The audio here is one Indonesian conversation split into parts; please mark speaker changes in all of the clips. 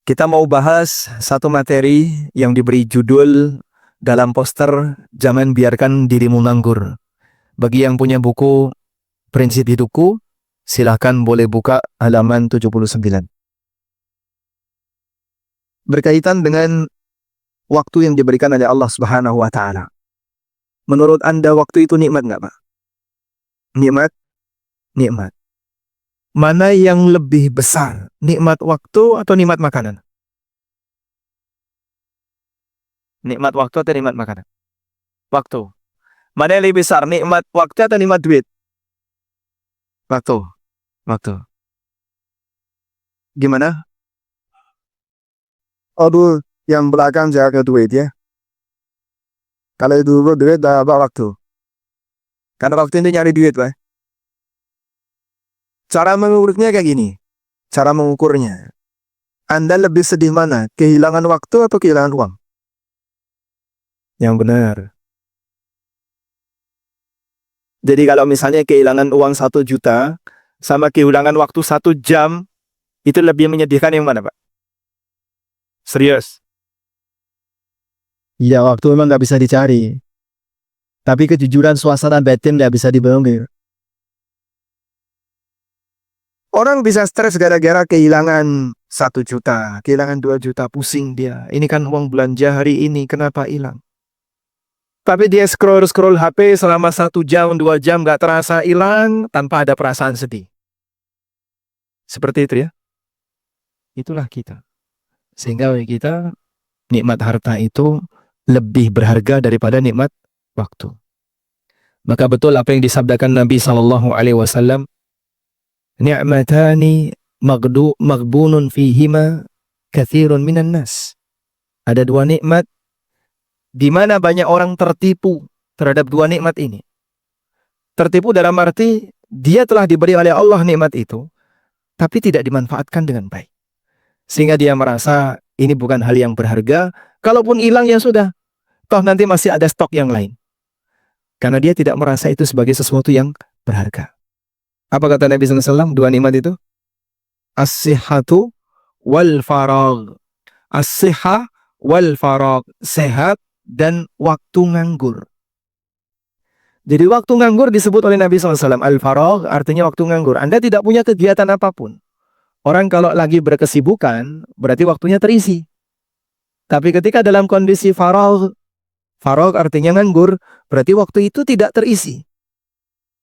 Speaker 1: Kita mau bahas satu materi yang diberi judul dalam poster "Jangan Biarkan Dirimu Nganggur". Bagi yang punya buku Prinsip Hidupku, silahkan boleh buka halaman 79. Berkaitan dengan waktu yang diberikan oleh Allah Subhanahu wa Ta'ala. Menurut Anda waktu itu nikmat nggak, Pak? Nikmat? Nikmat. Mana yang lebih besar? Nikmat waktu atau nikmat makanan? Nikmat waktu atau nikmat makanan? Waktu. Mana yang lebih besar? Nikmat waktu atau nikmat duit? Waktu. Waktu. Gimana? Aduh, yang belakang jaga duit ya. Kalau dulu duit dah waktu. Karena waktu itu nyari duit, Pak. Cara mengukurnya kayak gini. Cara mengukurnya. Anda lebih sedih mana? Kehilangan waktu atau kehilangan uang? Yang benar. Jadi kalau misalnya kehilangan uang 1 juta sama kehilangan waktu 1 jam, itu lebih menyedihkan yang mana, Pak? Serius? Ya, waktu memang nggak bisa dicari. Tapi kejujuran suasana batin nggak bisa dibohongi. Orang bisa stres gara-gara kehilangan 1 juta, kehilangan 2 juta, pusing dia. Ini kan uang belanja hari ini, kenapa hilang? Tapi dia scroll HP selama 1 jam, 2 jam gak terasa hilang tanpa ada perasaan sedih. Seperti itu ya. Itulah kita. Sehingga bagi kita, nikmat harta itu lebih berharga daripada nikmat waktu. Maka betul apa yang disabdakan Nabi SAW, ni'matani maghbunun fihima katsirun minan nas. Ada 2 nikmat di mana banyak orang tertipu terhadap 2 nikmat ini. Tertipu dalam arti dia telah diberi oleh Allah nikmat itu, tapi tidak dimanfaatkan dengan baik. Sehingga dia merasa ini bukan hal yang berharga, kalaupun hilang ya sudah, toh nanti masih ada stok yang lain. Karena dia tidak merasa itu sebagai sesuatu yang berharga. Apa kata Nabi SAW? 2 nikmat itu? As-sihhatu wal faragh. As-sihha wal faragh. Sehat dan waktu nganggur. Jadi waktu nganggur disebut oleh Nabi SAW. Al-faragh artinya waktu nganggur. Anda tidak punya kegiatan apapun. Orang kalau lagi berkesibukan, berarti waktunya terisi. Tapi ketika dalam kondisi faragh artinya nganggur, berarti waktu itu tidak terisi.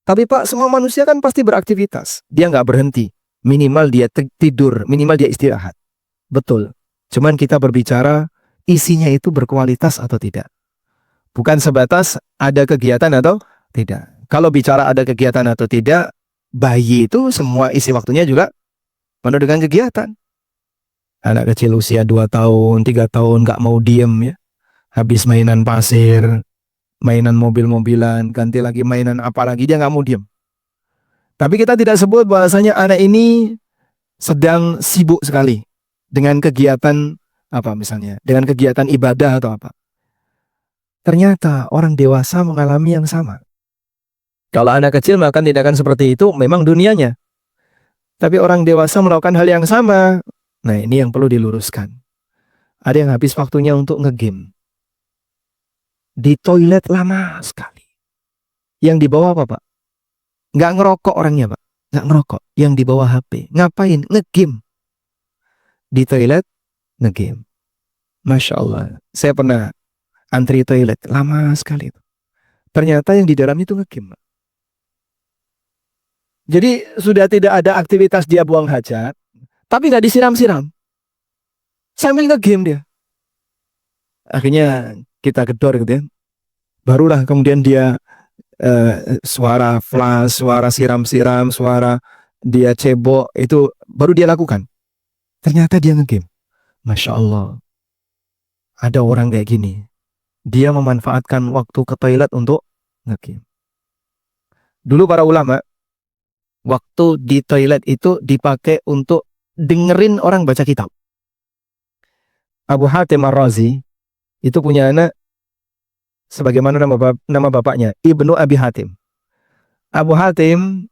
Speaker 1: Tapi Pak, semua manusia kan pasti beraktivitas. Dia nggak berhenti. Minimal dia tidur, minimal dia istirahat. Betul. Cuman kita berbicara, isinya itu berkualitas atau tidak. Bukan sebatas ada kegiatan atau tidak. Kalau bicara ada kegiatan atau tidak, bayi itu semua isi waktunya juga penuh dengan kegiatan. Anak kecil usia 2 tahun, 3 tahun nggak mau diem ya. Habis mainan pasir, mainan mobil-mobilan, ganti lagi mainan apa lagi, dia nggak mau diem. Tapi kita tidak sebut bahwasanya anak ini sedang sibuk sekali dengan kegiatan apa misalnya, dengan kegiatan ibadah atau apa. Ternyata orang dewasa mengalami yang sama. Kalau anak kecil melakukan tindakan seperti itu memang dunianya. Tapi orang dewasa melakukan hal yang sama. Nah, ini yang perlu diluruskan. Ada yang habis waktunya untuk ngegame. Di toilet lama sekali. Yang dibawa apa, Pak? Nggak ngerokok orangnya, Pak. Nggak ngerokok. Yang dibawa HP. Ngapain? Ngegame. Di toilet, ngegame. Masya Allah. Saya pernah antri toilet. Lama sekali itu. Ternyata yang di dalam itu ngegame. Jadi sudah tidak ada aktivitas dia buang hajat, tapi nggak disiram-siram. Sambil ngegame dia. Akhirnya kita gedor gitu ya. Barulah kemudian dia suara flash, suara siram-siram, suara dia cebok, itu baru dia lakukan. Ternyata dia ngegame. Masya Allah. Ada orang kayak gini. Dia memanfaatkan waktu ke toilet untuk ngegame. Dulu para ulama, waktu di toilet itu dipakai untuk dengerin orang baca kitab. Abu Hatim Ar-Razi itu punya anak sebagaimana nama bapaknya, Ibnu Abi Hatim. Abu Hatim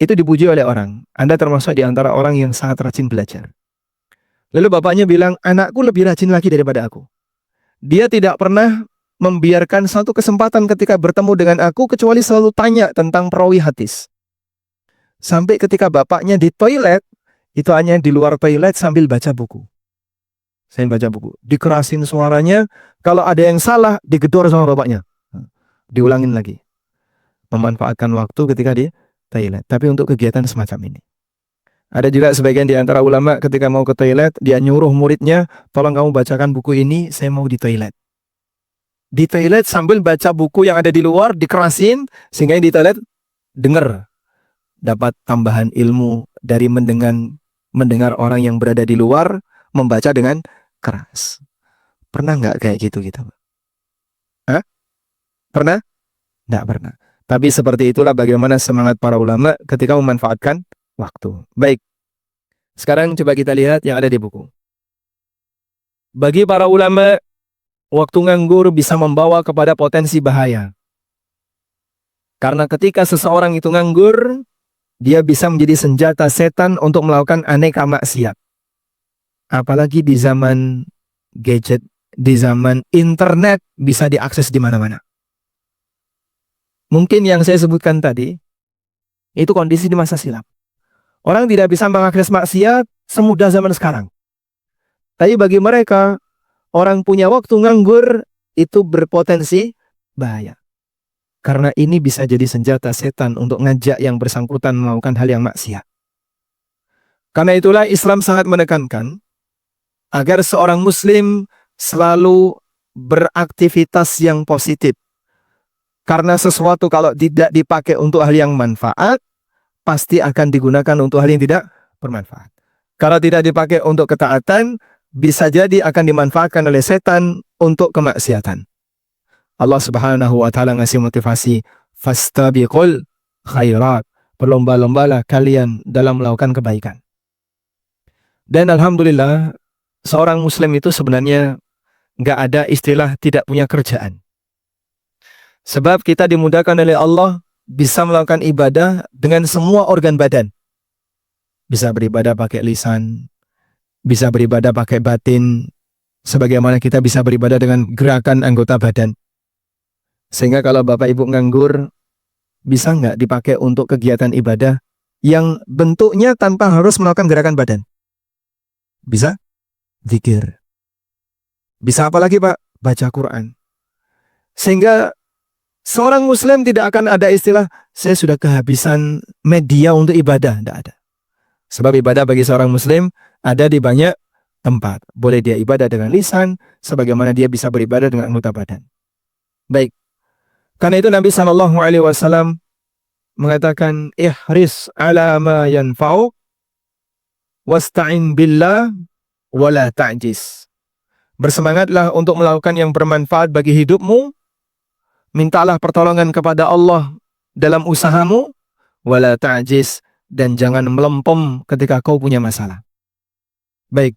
Speaker 1: itu dipuji oleh orang. Anda termasuk di antara orang yang sangat rajin belajar. Lalu bapaknya bilang, anakku lebih rajin lagi daripada aku. Dia tidak pernah membiarkan satu kesempatan ketika bertemu dengan aku kecuali selalu tanya tentang perawi hadis. Sampai ketika bapaknya di toilet, itu hanya di luar toilet sambil baca buku. Saya baca buku. Dikerasin suaranya, kalau ada yang salah, digedor sama bapaknya. Diulangin lagi. Memanfaatkan waktu ketika di toilet. Tapi untuk kegiatan semacam ini. Ada juga sebagian di antara ulama ketika mau ke toilet, dia nyuruh muridnya, tolong kamu bacakan buku ini, saya mau di toilet. Di toilet sambil baca buku yang ada di luar, dikerasin, sehingga yang di toilet dengar. Dapat tambahan ilmu dari mendengar orang yang berada di luar membaca dengan keras. Pernah nggak kayak gitu kita? Hah? Pernah? Nggak pernah. Tapi seperti itulah bagaimana semangat para ulama ketika memanfaatkan waktu. Baik. Sekarang coba kita lihat yang ada di buku. Bagi para ulama, waktu nganggur bisa membawa kepada potensi bahaya. Karena ketika seseorang itu nganggur, dia bisa menjadi senjata setan untuk melakukan aneka maksiat. Apalagi di zaman gadget, di zaman internet bisa diakses di mana-mana. Mungkin yang saya sebutkan tadi, itu kondisi di masa silam. Orang tidak bisa mengakses maksiat semudah zaman sekarang. Tapi bagi mereka, orang punya waktu nganggur, itu berpotensi bahaya. Karena ini bisa jadi senjata setan untuk ngajak yang bersangkutan melakukan hal yang maksiat. Karena itulah Islam sangat menekankan agar seorang muslim selalu beraktivitas yang positif. Karena sesuatu kalau tidak dipakai untuk hal yang manfaat, pasti akan digunakan untuk hal yang tidak bermanfaat. Kalau tidak dipakai untuk ketaatan, bisa jadi akan dimanfaatkan oleh setan untuk kemaksiatan. Allah Subhanahu wa taala ngasih motivasi, fastabiqul khairat. Berlomba-lombalah kalian dalam melakukan kebaikan. Dan alhamdulillah, seorang muslim itu sebenarnya nggak ada istilah tidak punya kerjaan. Sebab kita dimudahkan oleh Allah bisa melakukan ibadah dengan semua organ badan. Bisa beribadah pakai lisan, bisa beribadah pakai batin, sebagaimana kita bisa beribadah dengan gerakan anggota badan. Sehingga kalau Bapak Ibu nganggur, bisa nggak dipakai untuk kegiatan ibadah yang bentuknya tanpa harus melakukan gerakan badan? Bisa? Zikir. Bisa apa lagi Pak? Baca Quran. Sehingga seorang muslim tidak akan ada istilah, saya sudah kehabisan media untuk ibadah. Tidak ada. Sebab ibadah bagi seorang muslim ada di banyak tempat. Boleh dia ibadah dengan lisan, sebagaimana dia bisa beribadah dengan anggota badan. Baik. Karena itu Nabi SAW mengatakan, ihris ala ma yanfa'u wasta'in billah wala ta'jis. Bersemangatlah untuk melakukan yang bermanfaat bagi hidupmu. Mintalah pertolongan kepada Allah dalam usahamu, wala ta'jis, dan jangan melempem ketika kau punya masalah. Baik.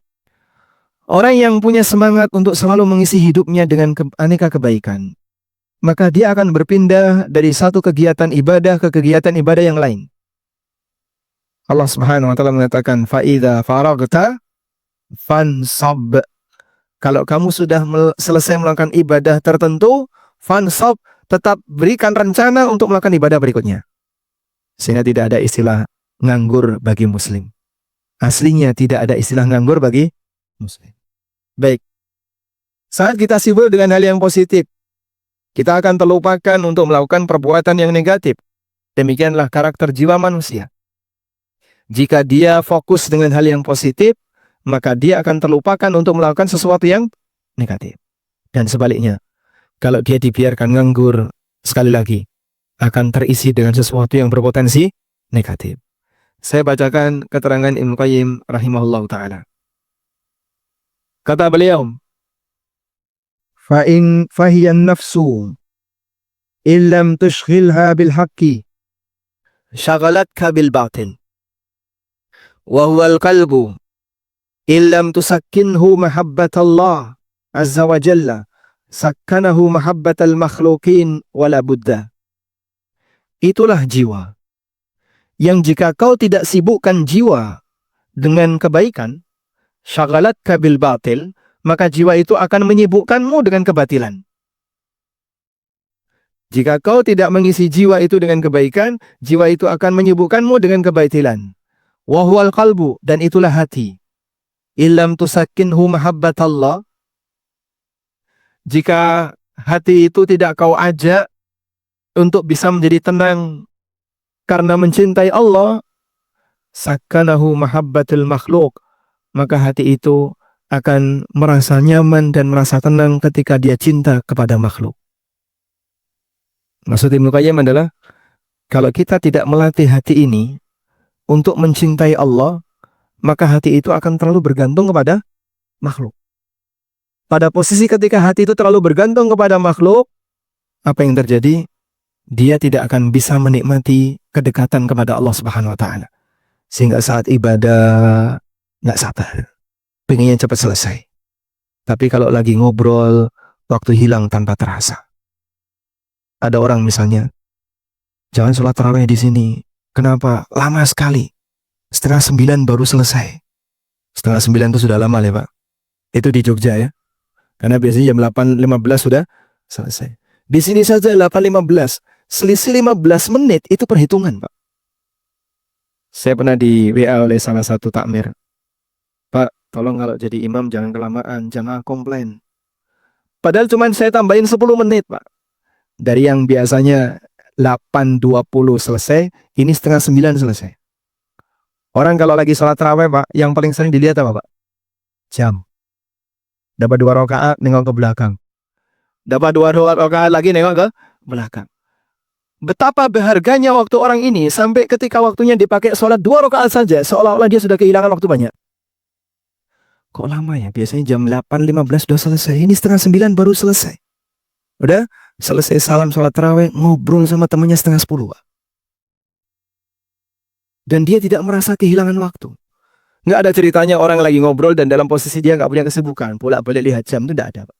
Speaker 1: Orang yang punya semangat untuk selalu mengisi hidupnya dengan aneka kebaikan, maka dia akan berpindah dari satu kegiatan ibadah ke kegiatan ibadah yang lain. Allah Subhanahu wa taala mengatakan, fa idza faragta fansab. Kalau kamu sudah selesai melakukan ibadah tertentu, fansab, tetap berikan rencana untuk melakukan ibadah berikutnya. Sehingga tidak ada istilah nganggur bagi muslim. Aslinya tidak ada istilah nganggur bagi muslim. Baik. Saat kita sibuk dengan hal yang positif, kita akan terlupakan untuk melakukan perbuatan yang negatif. Demikianlah karakter jiwa manusia. Jika dia fokus dengan hal yang positif, maka dia akan terlupakan untuk melakukan sesuatu yang negatif. Dan sebaliknya, kalau dia dibiarkan nganggur, sekali lagi, akan terisi dengan sesuatu yang berpotensi negatif. Saya bacakan keterangan Ibnu Qayyim rahimahullah ta'ala. Kata beliau, فَإِنْ فَهِيَ النَّفْسُ إِنْ لَمْ تُشْغِلْهَا بِالْحَقِّ شَغَلَتْكَ بِالْبَاطِلِ وَهُوَ الْقَلْبُ إِنْ لَمْ تُسَكِّنْهُ مَحَبَّةَ اللَّهِ عَزَّ وَجَلَّ سَكَّنَهُ مَحَبَّةَ الْمَخْلُوقِينَ وَلَا بُدَّ. Itulah jiwa yang jika kau tidak sibukkan jiwa dengan kebaikan, syagalatka bil batil, maka jiwa itu akan menyibukkanmu dengan kebatilan. Jika kau tidak mengisi jiwa itu dengan kebaikan, jiwa itu akan menyibukkanmu dengan kebatilan. Wa huwal qalbu, dan itulah hati. Illam tusakkinhu mahabbatallah, jika hati itu tidak kau ajak untuk bisa menjadi tenang karena mencintai Allah, sakkanahu mahabbatul makhluk, maka hati itu akan merasa nyaman dan merasa tenang ketika dia cinta kepada makhluk. Maksud Ibnu Qayyim adalah, kalau kita tidak melatih hati ini untuk mencintai Allah, maka hati itu akan terlalu bergantung kepada makhluk. Pada posisi ketika hati itu terlalu bergantung kepada makhluk, apa yang terjadi? Dia tidak akan bisa menikmati kedekatan kepada Allah Subhanahu wa Ta'ala. Sehingga saat ibadah nggak sabar, pengennya cepat selesai. Tapi kalau lagi ngobrol, waktu hilang tanpa terasa. Ada orang misalnya, jangan sholat tarawih di sini. Kenapa? Lama sekali. 8:30 baru selesai. 8:30 itu sudah lama ya Pak. Itu di Jogja ya. Karena biasanya jam 8:15 sudah selesai. Di sini saja 8:15. Selisih 15 menit itu perhitungan Pak. Saya pernah di WA oleh salah satu takmir. Pak, tolong kalau jadi imam jangan kelamaan, jangan komplain. Padahal cuman saya tambahin 10 menit Pak. Dari yang biasanya 8:20 selesai, ini 8:30 selesai. Orang kalau lagi sholat tarawih Pak, yang paling sering dilihat apa Pak? Jam. Dapat 2 rakaat, nengok ke belakang. Dapat 2 rakaat lagi, nengok ke belakang. Betapa berharganya waktu orang ini, sampai ketika waktunya dipakai sholat 2 rakaat saja, seolah-olah dia sudah kehilangan waktu banyak. Kok lama ya? Biasanya jam 8:15 sudah selesai, ini 8:30 baru selesai. Udah selesai salam sholat tarawih, ngobrol sama temannya 9:30 Pak. Dan dia tidak merasa kehilangan waktu. Nggak ada ceritanya orang lagi ngobrol dan dalam posisi dia nggak punya kesibukan, bolak-balik lihat jam, itu nggak ada Pak.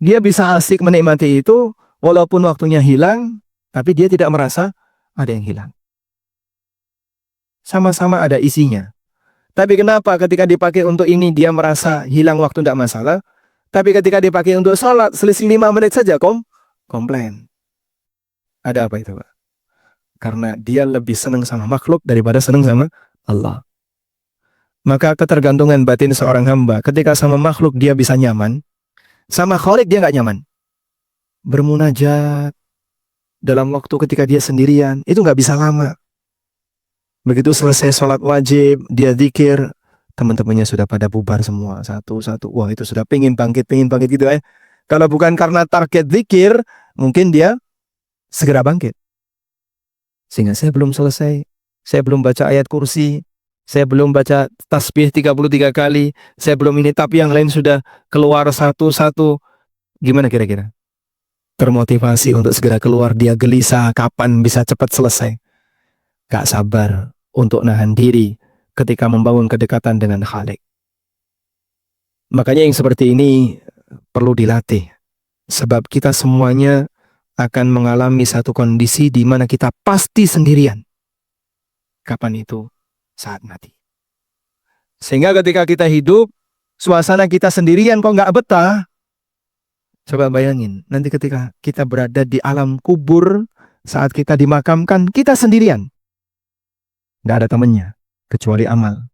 Speaker 1: Dia bisa asik menikmati itu, walaupun waktunya hilang, tapi dia tidak merasa ada yang hilang. Sama-sama ada isinya. Tapi kenapa ketika dipakai untuk ini dia merasa hilang waktu, tidak masalah. Tapi ketika dipakai untuk sholat, selisih 5 menit saja komplain. Ada apa itu Pak? Karena dia lebih senang sama makhluk daripada senang sama Allah. Maka ketergantungan batin seorang hamba, ketika sama makhluk dia bisa nyaman, sama Khalik dia nggak nyaman. Bermunajat dalam waktu ketika dia sendirian, itu nggak bisa lama. Begitu selesai sholat wajib, dia zikir, teman-temannya sudah pada bubar semua, satu-satu. Wah, itu sudah pengen bangkit gitu ya. Kalau bukan karena target zikir, mungkin dia segera bangkit. Sehingga saya belum selesai, saya belum baca ayat kursi, saya belum baca tasbih 33 kali, saya belum ini, tapi yang lain sudah keluar satu-satu. Gimana kira-kira? Termotivasi untuk segera keluar, dia gelisah kapan bisa cepat selesai. Gak sabar untuk nahan diri ketika membangun kedekatan dengan Khalik. Makanya yang seperti ini perlu dilatih. Sebab kita semuanya akan mengalami satu kondisi di mana kita pasti sendirian. Kapan itu? Saat mati. Sehingga ketika kita hidup, suasana kita sendirian kok nggak betah. Coba bayangin, nanti ketika kita berada di alam kubur, saat kita dimakamkan, kita sendirian. Nggak ada temannya, kecuali amal.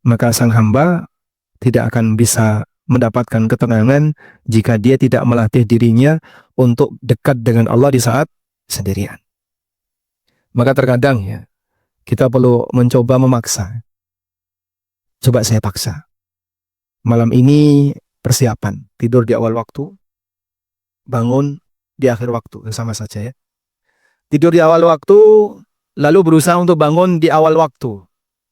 Speaker 1: Maka sang hamba tidak akan bisa mendapatkan ketenangan jika dia tidak melatih dirinya untuk dekat dengan Allah di saat sendirian. Maka terkadang ya, kita perlu mencoba memaksa. Coba saya paksa. Malam ini persiapan, tidur di awal waktu, bangun di akhir waktu, sama saja ya. Tidur di awal waktu, lalu berusaha untuk bangun di awal waktu.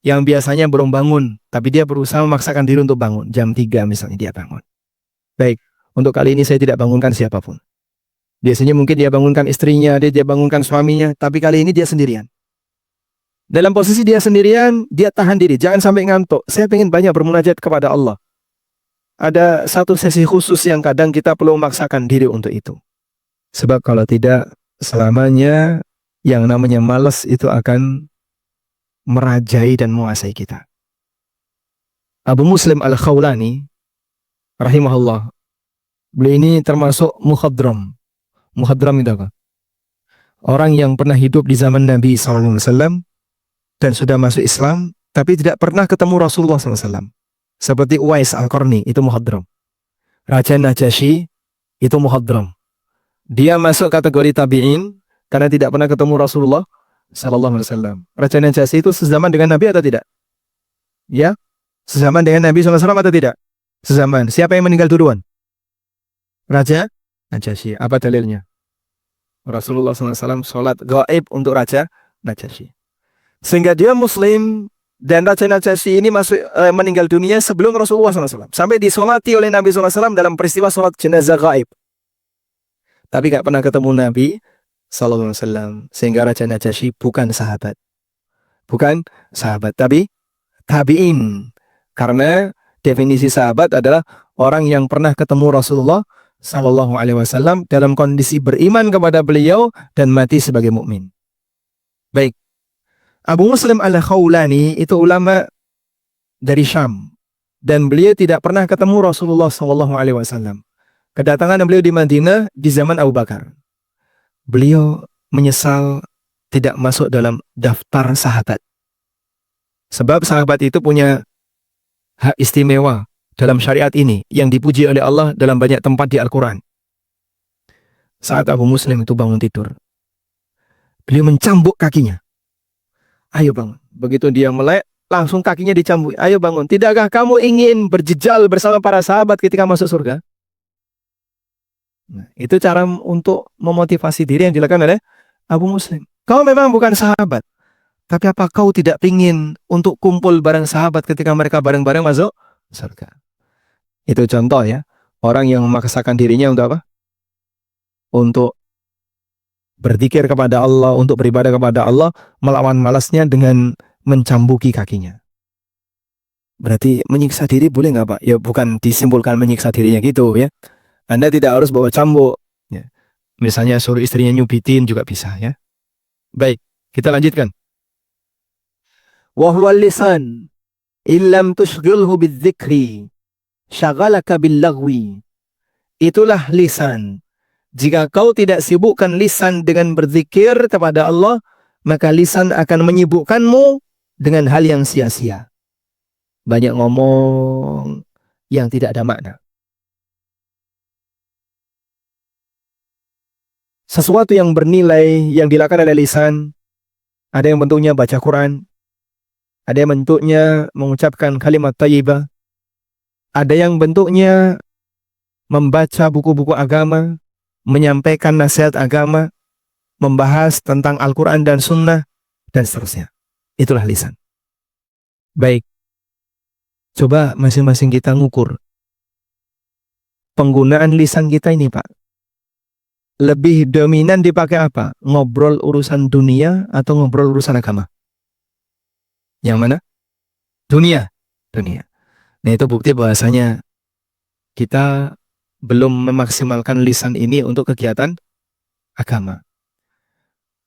Speaker 1: Yang biasanya belum bangun, tapi dia berusaha memaksakan diri untuk bangun. Jam 3 misalnya dia bangun. Baik, untuk kali ini saya tidak bangunkan siapapun. Biasanya mungkin dia bangunkan istrinya, dia bangunkan suaminya, tapi kali ini dia sendirian. Dalam posisi dia sendirian, dia tahan diri, jangan sampai ngantuk. Saya ingin banyak bermunajat kepada Allah. Ada satu sesi khusus yang kadang kita perlu memaksakan diri untuk itu. Sebab kalau tidak, selamanya yang namanya malas itu akan merajai dan menguasai kita. Abu Muslim Al-Khawlani rahimahullah, beliau ini termasuk mukhadram. Mukhadram itu apa? Orang yang pernah hidup di zaman Nabi SAW dan sudah masuk Islam, tapi tidak pernah ketemu Rasulullah SAW. Seperti Uwais Al-Qarni, itu mukhadram. Raja Najasyi, itu mukhadram. Dia masuk kategori tabi'in karena tidak pernah ketemu Rasulullah SAW. Raja Najasyi itu sezaman dengan Nabi atau tidak? Ya, sezaman dengan Nabi SAW atau tidak? Sezaman. Siapa yang meninggal duluan? Raja Najasyi. Apa dalilnya? Rasulullah SAW sholat gaib untuk Raja Najasyi. Sehingga dia Muslim, dan Raja Najasyi ini meninggal dunia sebelum Rasulullah SAW. Sampai disolati oleh Nabi SAW dalam peristiwa sholat jenazah gaib. Tapi gak pernah ketemu Nabi SAW. Sehingga Raja Najasyi bukan sahabat. Bukan sahabat, tapi tabi'in. Karena definisi sahabat adalah orang yang pernah ketemu Rasulullah SAW dalam kondisi beriman kepada beliau dan mati sebagai mukmin. Baik. Abu Muslim Al-Khawlani itu ulama dari Syam dan beliau tidak pernah ketemu Rasulullah SAW. Kedatangan beliau di Madinah di zaman Abu Bakar. Beliau menyesal tidak masuk dalam daftar sahabat. Sebab sahabat itu punya hak istimewa dalam syariat ini yang dipuji oleh Allah dalam banyak tempat di Al-Quran. Saat Abu Muslim itu bangun tidur, beliau mencambuk kakinya. Ayo bangun. Begitu dia melek, langsung kakinya dicambuk. Ayo bangun. Tidakkah kamu ingin berjejal bersama para sahabat ketika masuk surga? Nah, itu cara untuk memotivasi diri yang dilakukan oleh Abu Muslim. Kau memang bukan sahabat, tapi apa kau tidak ingin untuk kumpul bareng sahabat ketika mereka bareng-bareng masuk surga? Itu contoh ya, orang yang memaksakan dirinya untuk apa? Untuk berzikir kepada Allah, untuk beribadah kepada Allah, melawan malasnya dengan mencambuki kakinya. Berarti menyiksa diri boleh nggak Pak? Ya bukan disimpulkan menyiksa dirinya gitu ya. Anda tidak harus bawa cambuk. Ya. Misalnya suruh istrinya nyubitin juga bisa ya. Baik, kita lanjutkan. Wa huwal lisan illam tushghilhu bidzikri syagalaka bil-lagwi. Itulah lisan. Jika kau tidak sibukkan lisan dengan berzikir kepada Allah, maka lisan akan menyibukkanmu dengan hal yang sia-sia. Banyak ngomong yang tidak ada makna. Sesuatu yang bernilai yang dilakukan oleh lisan, ada yang bentuknya baca Quran, ada yang bentuknya mengucapkan kalimat thayyibah, ada yang bentuknya membaca buku-buku agama, menyampaikan nasihat agama, membahas tentang Al-Quran dan Sunnah, dan seterusnya. Itulah lisan. Baik, coba masing-masing kita ngukur penggunaan lisan kita ini Pak. Lebih dominan dipakai apa? Ngobrol urusan dunia atau ngobrol urusan agama? Yang mana? Dunia. Dunia. Nah itu bukti bahwasanya kita belum memaksimalkan lisan ini untuk kegiatan agama.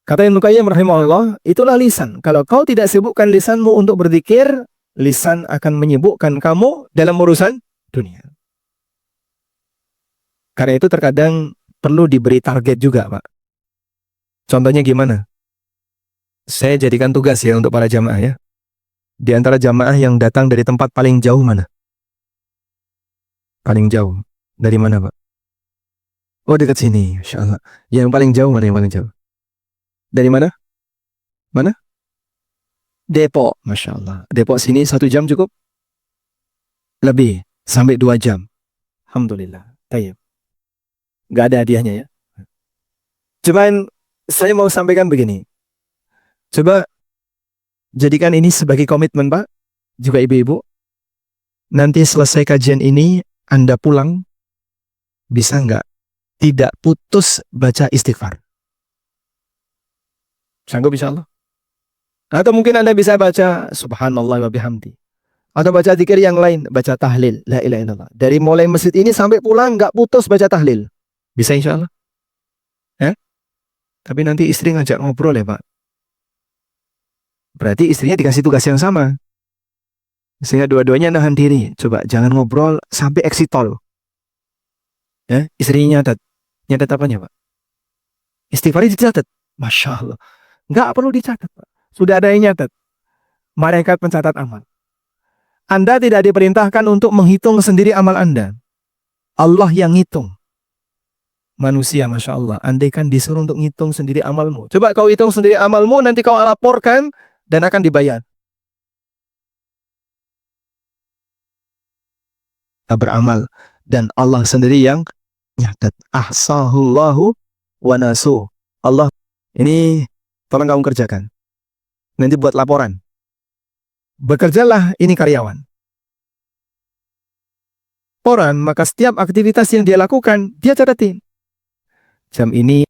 Speaker 1: Kata Ibnu Qayyim rahimahullah, itulah lisan. Kalau kau tidak sibukkan lisanmu untuk berzikir, lisan akan menyibukkan kamu dalam urusan dunia. Karena itu terkadang perlu diberi target juga, Pak. Contohnya gimana? Saya jadikan tugas ya untuk para jamaah ya. Di antara jamaah yang datang dari tempat paling jauh mana? Paling jauh. Dari mana, Pak? Oh, dekat sini, Masya Allah. Yang paling jauh mana yang paling jauh? Dari mana? Mana? Depok, Masya Allah. Depok sini 1 jam cukup? Lebih, sampai 2 jam. Alhamdulillah. Tayyib. Gak ada hadiahnya ya. Cuman saya mau sampaikan begini. Coba jadikan ini sebagai komitmen Pak, juga ibu-ibu. Nanti selesai kajian ini, Anda pulang, bisa nggak tidak putus baca istighfar? Sanggup insya Allah? Atau mungkin Anda bisa baca subhanallah wa bihamdi. Atau baca zikir yang lain, baca tahlil, la ilaha illallah. Dari mulai masjid ini sampai pulang nggak putus baca tahlil. Bisa insya Allah? Ya? Tapi nanti istri ngajak ngobrol ya Pak. Berarti istrinya dikasih tugas yang sama. Sehingga dua-duanya nahan diri. Coba jangan ngobrol sampai eksitol. Ya, istrinya nyatet. Nyatet apanya, Pak? Istighfar dicatat. Masya Allah. Nggak perlu dicatat, Pak. Sudah ada yang nyatet. Malaikat pencatat amal. Anda tidak diperintahkan untuk menghitung sendiri amal Anda. Allah yang ngitung. Manusia, Masya Allah. Andaikan disuruh untuk ngitung sendiri amalmu. Coba kau hitung sendiri amalmu, nanti kau laporkan dan akan dibayar. Kita beramal. Dan Allah sendiri yang nyatat. Ahsahullahu wa nasu. Allah, ini tolong kamu kerjakan. Nanti buat laporan. Bekerjalah, ini karyawan. Laporan, maka setiap aktivitas yang dia lakukan, dia catatin. Jam ini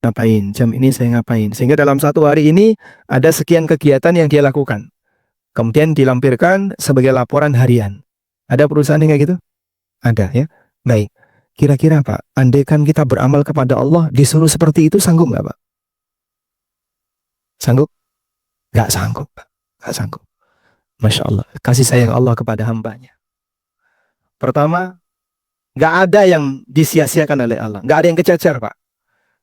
Speaker 1: ngapain, jam ini saya ngapain. Sehingga dalam satu hari ini ada sekian kegiatan yang dia lakukan. Kemudian dilampirkan sebagai laporan harian. Ada perusahaan yang kayak gitu? Ada ya. Baik. Kira-kira Pak, andaikan kita beramal kepada Allah disuruh seperti itu, sanggup nggak Pak? Sanggup? Nggak sanggup Pak. Nggak sanggup. Masya Allah. Kasih sayang Allah kepada hambanya. Pertama, nggak ada yang disia-siakan oleh Allah. Nggak ada yang kececer Pak.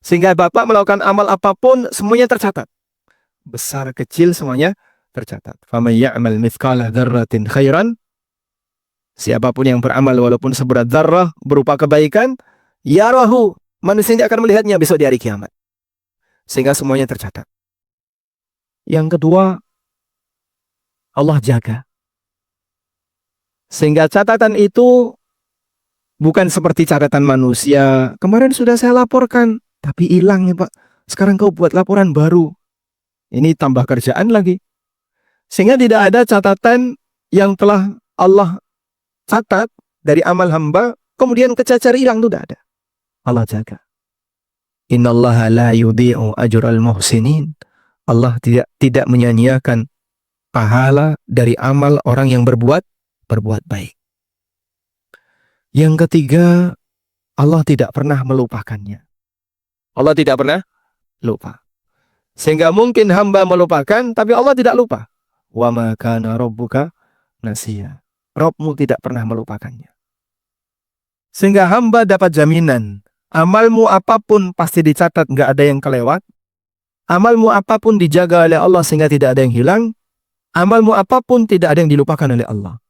Speaker 1: Sehingga Bapak melakukan amal apapun, semuanya tercatat. Besar, kecil, semuanya tercatat. فَمَنْ يَعْمَلْ مِثْقَالَ ذَرَّةٍ khairan. Siapapun yang beramal walaupun seberat dzarrah berupa kebaikan, yarahu, manusia ini akan melihatnya besok di hari kiamat. Sehingga semuanya tercatat. Yang kedua, Allah jaga. Sehingga catatan itu bukan seperti catatan manusia. Kemarin sudah saya laporkan, tapi hilang ya Pak. Sekarang kau buat laporan baru. Ini tambah kerjaan lagi. Sehingga tidak ada catatan yang telah Allah catat dari amal hamba, kemudian kecacar hilang, itu tidak ada. Allah jaga. Innallaha la yudhi'u ajral muhsinin. Allah tidak menyanyiakan pahala dari amal orang yang berbuat baik. Yang ketiga, Allah tidak pernah melupakannya. Allah tidak pernah lupa. Sehingga mungkin hamba melupakan, tapi Allah tidak lupa. Wa ma kana rabbuka nasiya. Rabbmu tidak pernah melupakannya. Sehingga hamba dapat jaminan. Amalmu apapun pasti dicatat, nggak ada yang kelewat. Amalmu apapun dijaga oleh Allah sehingga tidak ada yang hilang. Amalmu apapun tidak ada yang dilupakan oleh Allah.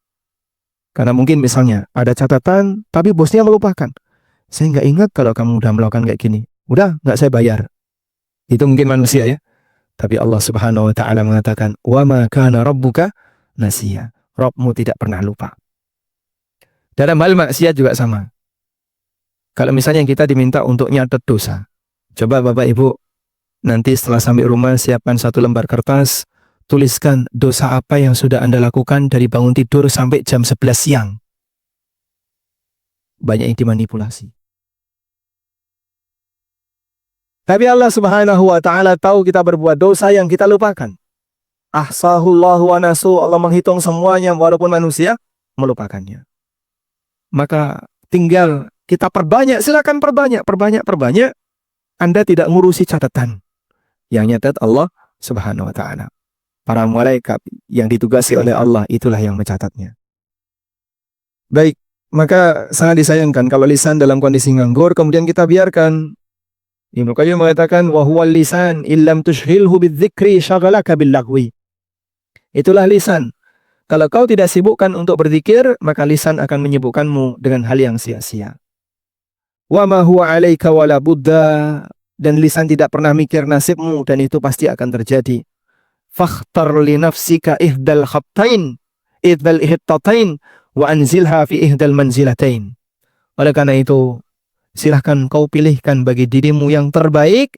Speaker 1: Karena mungkin misalnya ada catatan, tapi bosnya melupakan. Saya nggak ingat kalau kamu udah melakukan kayak gini. Udah, nggak saya bayar. Itu mungkin manusia ya. Tapi Allah Subhanahu wa Ta'ala mengatakan, wa ma kana rabbuka nasiya. Rabbmu tidak pernah lupa. Dalam hal maksiat juga sama. Kalau misalnya kita diminta untuk nyatet dosa, coba Bapak Ibu nanti setelah sampai rumah siapkan satu lembar kertas, tuliskan dosa apa yang sudah Anda lakukan dari bangun tidur sampai jam 11 siang. Banyak yang dimanipulasi. Tapi Allah Subhanahu wa Ta'ala tahu kita berbuat dosa yang kita lupakan. Ahsahullahu wa nasu. Allah menghitung semuanya walaupun manusia melupakannya. Maka tinggal kita perbanyak, silakan perbanyak. Anda tidak ngurusi catatan. Yang nyatat Allah Subhanahu wa Ta'ala. Para malaikat yang ditugasi oleh Allah itulah yang mencatatnya. Baik, maka sangat disayangkan kalau lisan dalam kondisi nganggur kemudian kita biarkan. Ibnu Qayyim mengatakan wa huwal lisan illam tushghilhu bidzikri syaghalaka billagwi. Itulah lisan. Kalau kau tidak sibukkan untuk berzikir, maka lisan akan menyibukkanmu dengan hal yang sia-sia. Wa ma huwa 'alaika wala budda, dan lisan tidak pernah mikir nasibmu dan itu pasti akan terjadi. Fakhtar li nafsika ihdal khabtain, ihdal ihtatain wa anzilha fi ihdal manzilatain. Oleh karena itu, silahkan kau pilihkan bagi dirimu yang terbaik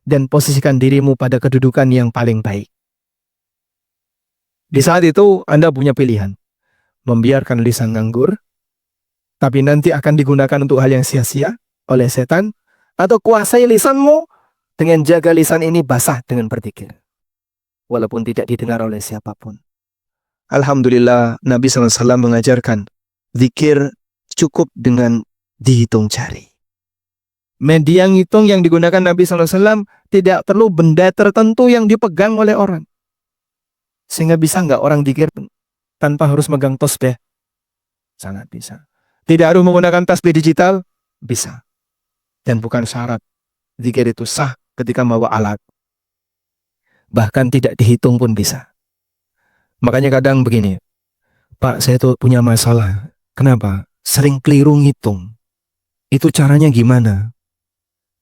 Speaker 1: dan posisikan dirimu pada kedudukan yang paling baik. Di saat itu Anda punya pilihan. Membiarkan lisan nganggur, tapi nanti akan digunakan untuk hal yang sia-sia oleh setan, atau kuasai lisanmu dengan jaga lisan ini basah dengan berzikir. Walaupun tidak didengar oleh siapapun. Alhamdulillah Nabi SAW mengajarkan zikir cukup dengan dihitung jari. Media ngitung yang digunakan Nabi SAW tidak perlu benda tertentu yang dipegang oleh orang. Sehingga bisa nggak orang zikir tanpa harus megang tasbih? Sangat bisa. Tidak harus menggunakan tasbih digital? Bisa. Dan bukan syarat zikir itu sah ketika membawa alat. Bahkan tidak dihitung pun bisa. Makanya kadang begini, Pak, saya tuh punya masalah. Kenapa? Sering keliru ngitung. Itu caranya gimana?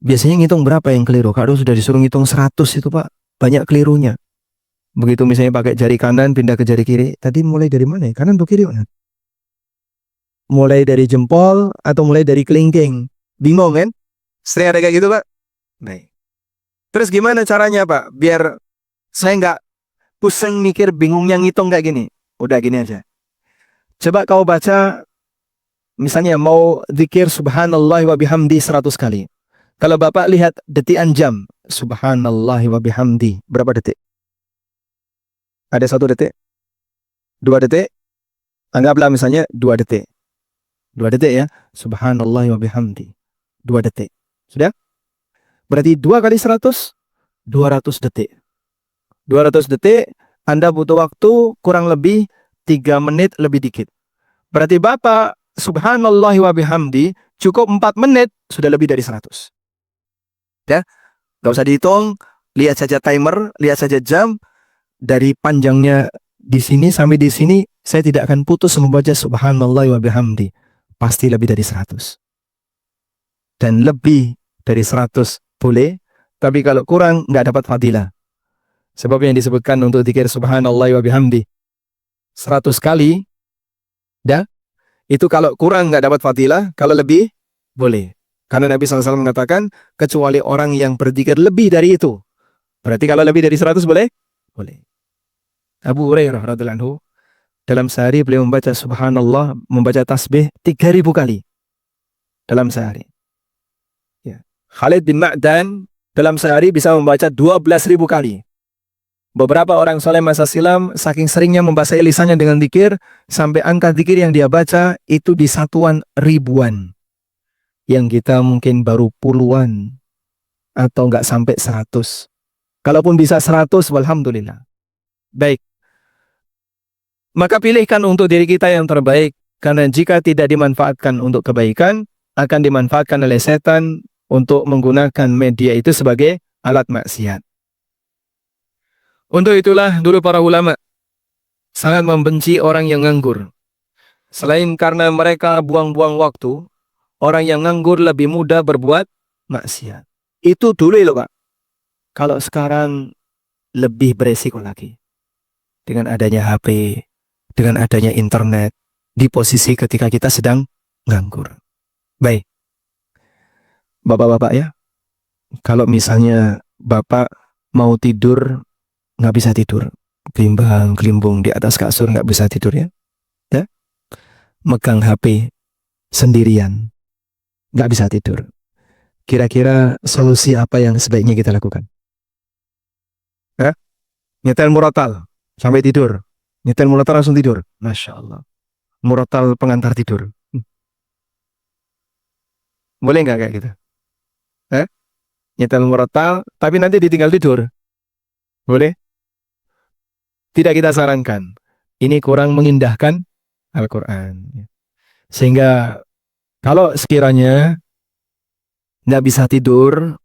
Speaker 1: Biasanya ngitung berapa yang keliru? Kalau sudah disuruh ngitung 100 itu Pak, banyak kelirunya. Begitu misalnya pakai jari kanan pindah ke jari kiri, tadi mulai dari mana ya? Kanan atau kiri? Mulai dari jempol atau mulai dari kelingking? Bingung kan? Sering ada kayak gitu Pak? Baik. Terus gimana caranya Pak? Biar saya nggak pusing mikir bingungnya ngitung kayak gini. Udah gini aja. Coba kau baca, misalnya mau zikir subhanallah wa bihamdi 100 kali. Kalau Bapak lihat detikan jam, subhanallah wa bihamdi, berapa detik? Ada 1 detik? 2 detik? Anggaplah misalnya 2 detik. 2 detik ya, subhanallah wa bihamdi. 2 detik. Sudah? Berarti 2 kali 100, 200 detik. 200 detik, Anda butuh waktu kurang lebih 3 menit lebih dikit. Berarti Bapak, subhanallah wa bihamdi, cukup 4 menit, sudah lebih dari 100. Ya, gak usah dihitung, lihat saja timer, lihat saja jam, dari panjangnya di sini sampai di sini, saya tidak akan putus membaca subhanallah wa bihamdi. Pasti lebih dari 100. Dan lebih dari 100 boleh, tapi kalau kurang, nggak dapat fadilah. Sebab yang disebutkan untuk zikir subhanallah wa bihamdi 100 kali, ya, itu kalau kurang nggak dapat fadilah, kalau lebih, boleh. Karena Nabi SAW mengatakan, kecuali orang yang berzikir lebih dari itu. Berarti kalau lebih dari 100 boleh? Boleh. Abu Hurairah radhiyallahu anhu, dalam sehari beliau membaca subhanallah, membaca tasbih 3.000 kali. Dalam sehari. Ya. Khalid bin Ma'dan, dalam sehari bisa membaca 12.000 kali. Beberapa orang soleh masa silam, saking seringnya membasahi lisannya dengan zikir, sampai angka zikir yang dia baca, itu di satuan ribuan. Yang kita mungkin baru puluhan, atau nggak sampai 100. Kalaupun bisa 100, walhamdulillah. Baik. Maka pilihkan untuk diri kita yang terbaik, karena jika tidak dimanfaatkan untuk kebaikan, akan dimanfaatkan oleh setan untuk menggunakan media itu sebagai alat maksiat. Untuk itulah dulu para ulama sangat membenci orang yang nganggur. Selain karena mereka buang-buang waktu, orang yang nganggur lebih mudah berbuat maksiat. Itu dulu loh Pak. Kalau sekarang lebih beresiko lagi. Dengan adanya HP, dengan adanya internet, di posisi ketika kita sedang nganggur. Baik. Bapak-bapak ya, kalau misalnya Bapak mau tidur, nggak bisa tidur. Kelimbang-kelimbung di atas kasur, nggak bisa tidur ya. Ya? Megang HP sendirian, nggak bisa tidur. Kira-kira solusi apa yang sebaiknya kita lakukan? Nyetel murotal sampai tidur. Nyetel murotal langsung tidur. Masya Allah. Murotal pengantar tidur. Boleh nggak kayak gitu? Nyetel murotal, tapi nanti ditinggal tidur. Boleh? Tidak kita sarankan. Ini kurang mengindahkan Al-Quran. Sehingga kalau sekiranya nggak bisa tidur,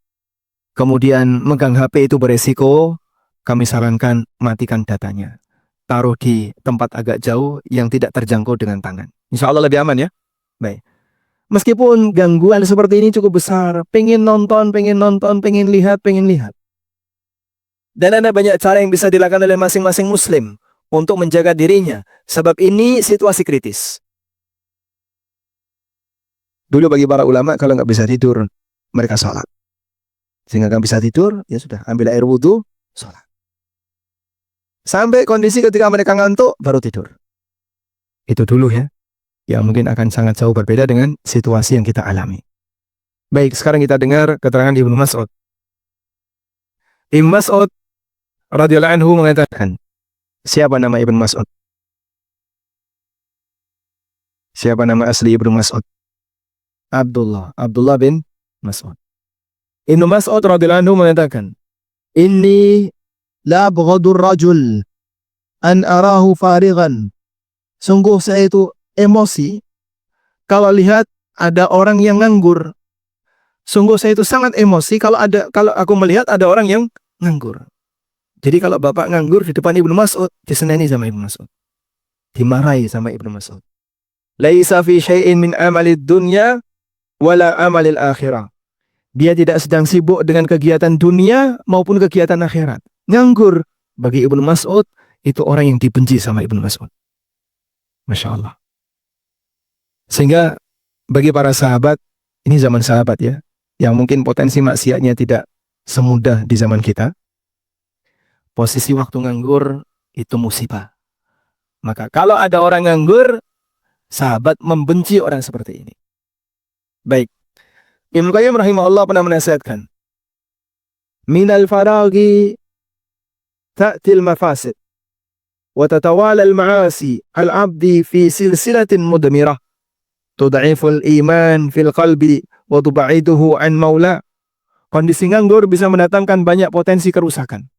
Speaker 1: kemudian megang HP itu beresiko, kami sarankan matikan datanya. Taruh di tempat agak jauh yang tidak terjangkau dengan tangan. Insya Allah lebih aman ya. Baik. Meskipun gangguan seperti ini cukup besar, pengen nonton, pengen lihat. Dan ada banyak cara yang bisa dilakukan oleh masing-masing muslim untuk menjaga dirinya. Sebab ini situasi kritis. Dulu bagi para ulama kalau nggak bisa tidur, mereka sholat. Sehingga nggak bisa tidur, ya sudah, ambil air wudhu, sholat. Sampai kondisi ketika mereka ngantuk, baru tidur. Itu dulu ya. Yang mungkin akan sangat jauh berbeda dengan situasi yang kita alami. Baik, sekarang kita dengar keterangan Ibnu Mas'ud. Ibnu Mas'ud radhiyallahu anhu mengatakan, siapa nama Ibnu Mas'ud? Siapa nama asli Ibnu Mas'ud? Abdullah bin Mas'ud. Ibnu Mas'ud radhiyallahu anhu mengatakan, inni la abghadur rajul an arahu farighan Sungguh saya itu emosi kalau lihat ada orang yang nganggur. Sungguh saya itu sangat emosi kalau aku melihat ada orang yang nganggur. Jadi kalau bapak nganggur di depan Ibnu Mas'ud, diseneni sama Ibnu Mas'ud. Dimarahi sama Ibnu Mas'ud. Laisa fi syai'in min amalid dunya wala amalil akhirah. Dia tidak sedang sibuk dengan kegiatan dunia maupun kegiatan akhirat. Nganggur bagi Ibnu Mas'ud itu orang yang dibenci sama Ibnu Mas'ud. Masya Allah. Sehingga bagi para sahabat, ini zaman sahabat ya, yang mungkin potensi maksiatnya tidak semudah di zaman kita. Posisi waktu nganggur itu musibah. Maka kalau ada orang nganggur, sahabat membenci orang seperti ini. Baik. Ibnu Qayyim rahimahullah pernah menasihatkan, minal faragi ta'til mafasid wa tatawala al-ma'asi al-'abdi fi silsilatin mudmirah tud'iful iman fil qalbi wa tub'iduhu an maula. Kondisi nganggur bisa mendatangkan banyak potensi kerusakan,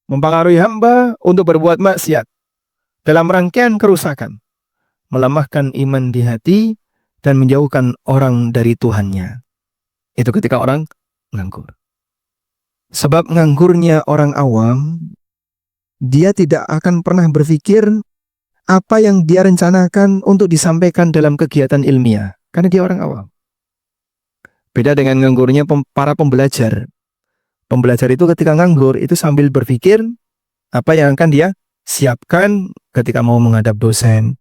Speaker 1: mempengaruhi hamba untuk berbuat maksiat dalam rangkaian kerusakan, melemahkan iman di hati dan menjauhkan orang dari Tuhannya. Itu ketika orang nganggur. Sebab nganggurnya orang awam, dia tidak akan pernah berpikir apa yang dia rencanakan untuk disampaikan dalam kegiatan ilmiah, karena dia orang awam. Beda dengan nganggurnya para pembelajar. Pembelajar itu ketika nganggur itu sambil berpikir apa yang akan dia siapkan ketika mau menghadap dosen,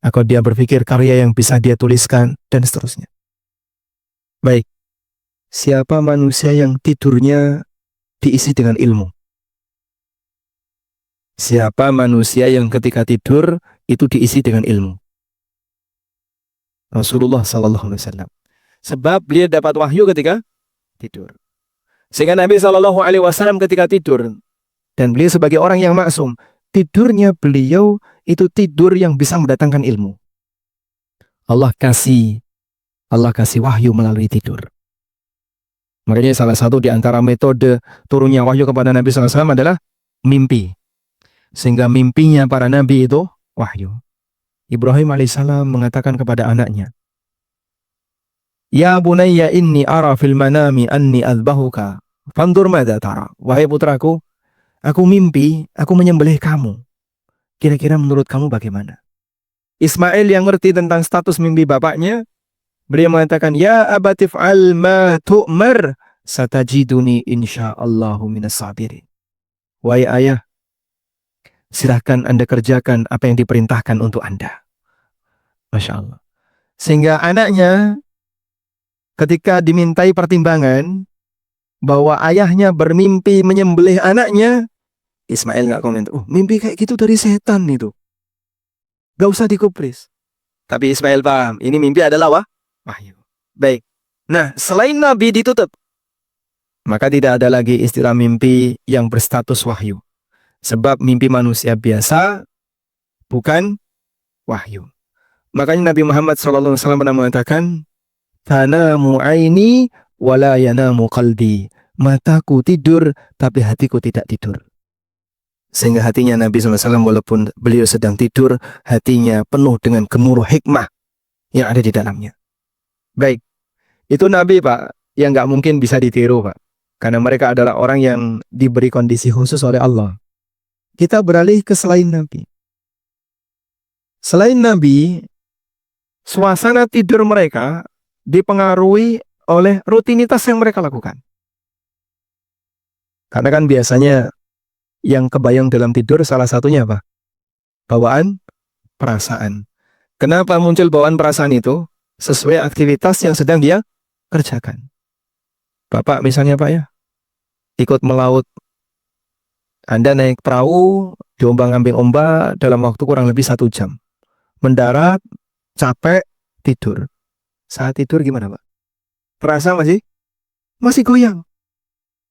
Speaker 1: atau dia berpikir karya yang bisa dia tuliskan, dan seterusnya. Baik, siapa manusia yang tidurnya diisi dengan ilmu? Siapa manusia yang ketika tidur itu diisi dengan ilmu? Rasulullah SAW. Sebab beliau dapat wahyu ketika tidur. Sehingga Nabi SAW ketika tidur, dan beliau sebagai orang yang maksum, tidurnya beliau itu tidur yang bisa mendatangkan ilmu. Allah kasih wahyu melalui tidur. Makanya salah satu di antara metode turunnya wahyu kepada Nabi SAW adalah mimpi. Sehingga mimpinya para nabi itu wahyu. Ibrahim alaihissalam mengatakan kepada anaknya, Ya bunayya inni ara fil manami anni azbahuka fandur madza tara. Wahai putraku, aku mimpi aku menyembelih kamu. Kira-kira menurut kamu bagaimana? Ismail yang ngerti tentang status mimpi bapaknya, beliau mengatakan, Ya abatif al ma tu'mar satajiduni insyaallahu minas sabirin. Wahai ayah, silahkan Anda kerjakan apa yang diperintahkan untuk Anda. Masya Allah. Sehingga anaknya ketika dimintai pertimbangan bahwa ayahnya bermimpi menyembelih anaknya, Ismail nggak komen, mimpi kayak gitu dari setan itu, gak usah dikupris. Tapi Ismail paham, ini mimpi adalah wahyu. Baik. Nah, selain Nabi ditutup, maka tidak ada lagi istilah mimpi yang berstatus wahyu. Sebab mimpi manusia biasa bukan wahyu. Makanya Nabi Muhammad SAW pernah mengatakan, Tanamu aini wala yanamu qalbi. Mataku tidur, tapi hatiku tidak tidur. Sehingga hatinya Nabi SAW walaupun beliau sedang tidur, hatinya penuh dengan gemuruh hikmah yang ada di dalamnya. Baik, itu Nabi Pak, yang nggak mungkin bisa ditiru Pak. Karena mereka adalah orang yang diberi kondisi khusus oleh Allah. Kita beralih ke selain Nabi. Selain Nabi, suasana tidur mereka dipengaruhi oleh rutinitas yang mereka lakukan. Karena kan biasanya yang kebayang dalam tidur salah satunya apa? Bawaan perasaan. Kenapa muncul bawaan perasaan itu? Sesuai aktivitas yang sedang dia kerjakan. Bapak misalnya Pak ya, ikut melaut. Anda naik perahu, diombang-ambing ombak dalam waktu kurang lebih 1 jam. Mendarat, capek, tidur. Saat tidur gimana Pak? Perasa masih goyang.